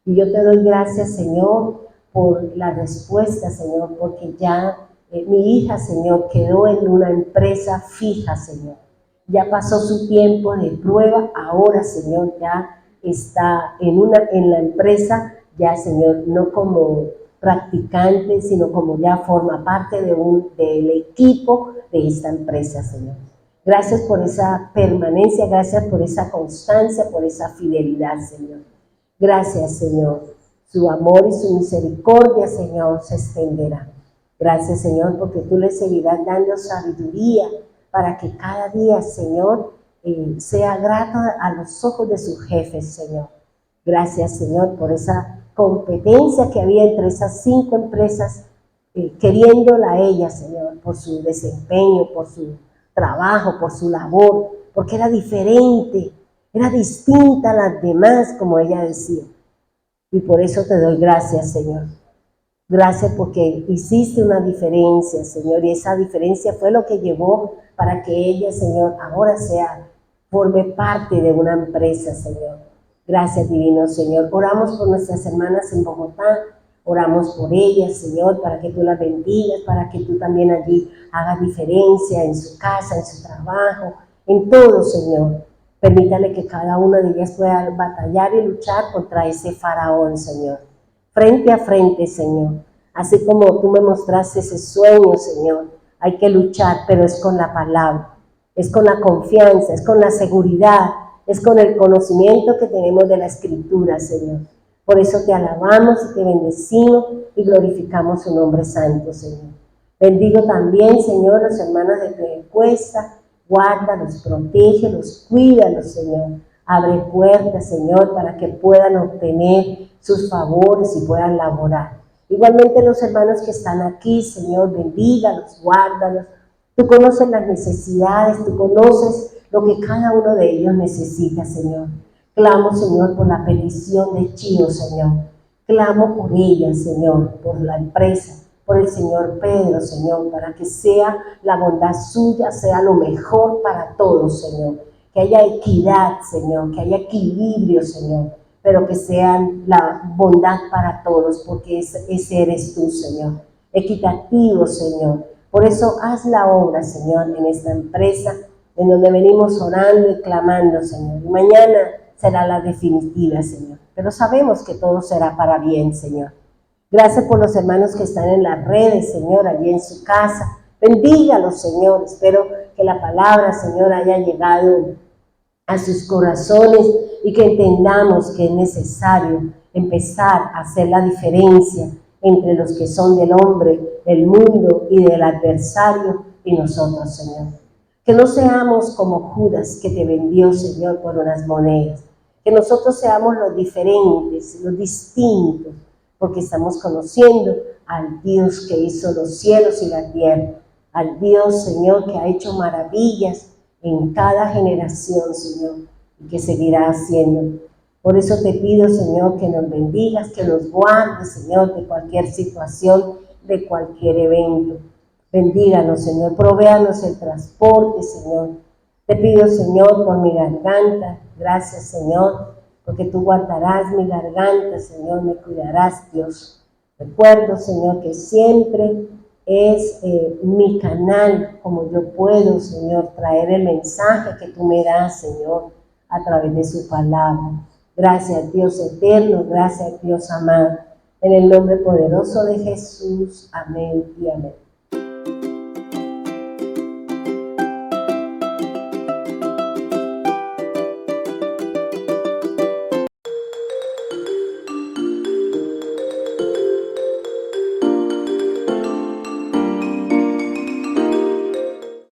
Y yo te doy gracias, Señor, por la respuesta, Señor, porque ya mi hija, Señor, quedó en una empresa fija, Señor. Ya pasó su tiempo de prueba, ahora, Señor, ya está en la empresa, ya, Señor, no como practicante, sino como ya forma parte del equipo de esta empresa, Señor. Gracias por esa permanencia, gracias por esa constancia, por esa fidelidad, Señor. Gracias, Señor. Su amor y su misericordia, Señor, se extenderá. Gracias, Señor, porque tú le seguirás dando sabiduría para que cada día, Señor, sea grato a los ojos de sus jefes, Señor. Gracias, Señor, por esa competencia que había entre esas 5 empresas, queriéndola a ella, Señor, por su desempeño, por su trabajo, por su labor, porque era diferente, era distinta a las demás, como ella decía. Y por eso te doy gracias, Señor. Gracias porque hiciste una diferencia, Señor, y esa diferencia fue lo que llevó para que ella, Señor, ahora forme parte de una empresa, Señor. Gracias, divino Señor. Oramos por nuestras hermanas en Bogotá, oramos por ellas, Señor, para que tú las bendigas, para que tú también allí hagas diferencia en su casa, en su trabajo, en todo, Señor. Permítale que cada una de ellas pueda batallar y luchar contra ese faraón, Señor. Frente a frente, Señor. Así como tú me mostraste ese sueño, Señor, hay que luchar, pero es con la palabra, es con la confianza, es con la seguridad, es con el conocimiento que tenemos de la Escritura, Señor. Por eso te alabamos y te bendecimos y glorificamos su nombre santo, Señor. Bendigo también, Señor, los hermanos de Piedecuesta, guárdalos, protégelos, cuídalos, Señor. Abre puertas, Señor, para que puedan obtener sus favores y puedan laborar. Igualmente los hermanos que están aquí, Señor, bendígalos, guárdalos. Tú conoces las necesidades, tú conoces lo que cada uno de ellos necesita, Señor. Clamo, Señor, por la petición de Chío, Señor. Clamo por ella, Señor, por la empresa, por el señor Pedro, Señor, para que sea la bondad suya, sea lo mejor para todos, Señor. Que haya equidad, Señor, que haya equilibrio, Señor, pero que sea la bondad para todos, porque ese eres tú, Señor. Equitativo, Señor. Por eso haz la obra, Señor, en esta empresa, en donde venimos orando y clamando, Señor. Y mañana será la definitiva, Señor. Pero sabemos que todo será para bien, Señor. Gracias por los hermanos que están en las redes, Señor, allí en su casa. Bendígalos, Señor. Espero que la palabra, Señor, haya llegado a sus corazones y que entendamos que es necesario empezar a hacer la diferencia entre los que son del hombre, del mundo y del adversario y nosotros, Señor. Que no seamos como Judas que te vendió, Señor, por unas monedas. Que nosotros seamos los diferentes, los distintos, porque estamos conociendo al Dios que hizo los cielos y la tierra, al Dios, Señor, que ha hecho maravillas en cada generación, Señor, y que seguirá haciendo. Por eso te pido, Señor, que nos bendigas, que nos guardes, Señor, de cualquier situación, de cualquier evento. Bendíganos, Señor, provéanos el transporte, Señor. Te pido, Señor, por mi garganta. Gracias, Señor, porque tú guardarás mi garganta, Señor, me cuidarás, Dios. Recuerdo, Señor, que siempre es mi canal, como yo puedo, Señor, traer el mensaje que tú me das, Señor, a través de su palabra. Gracias, Dios eterno, gracias, Dios amado. En el nombre poderoso de Jesús, amén y amén.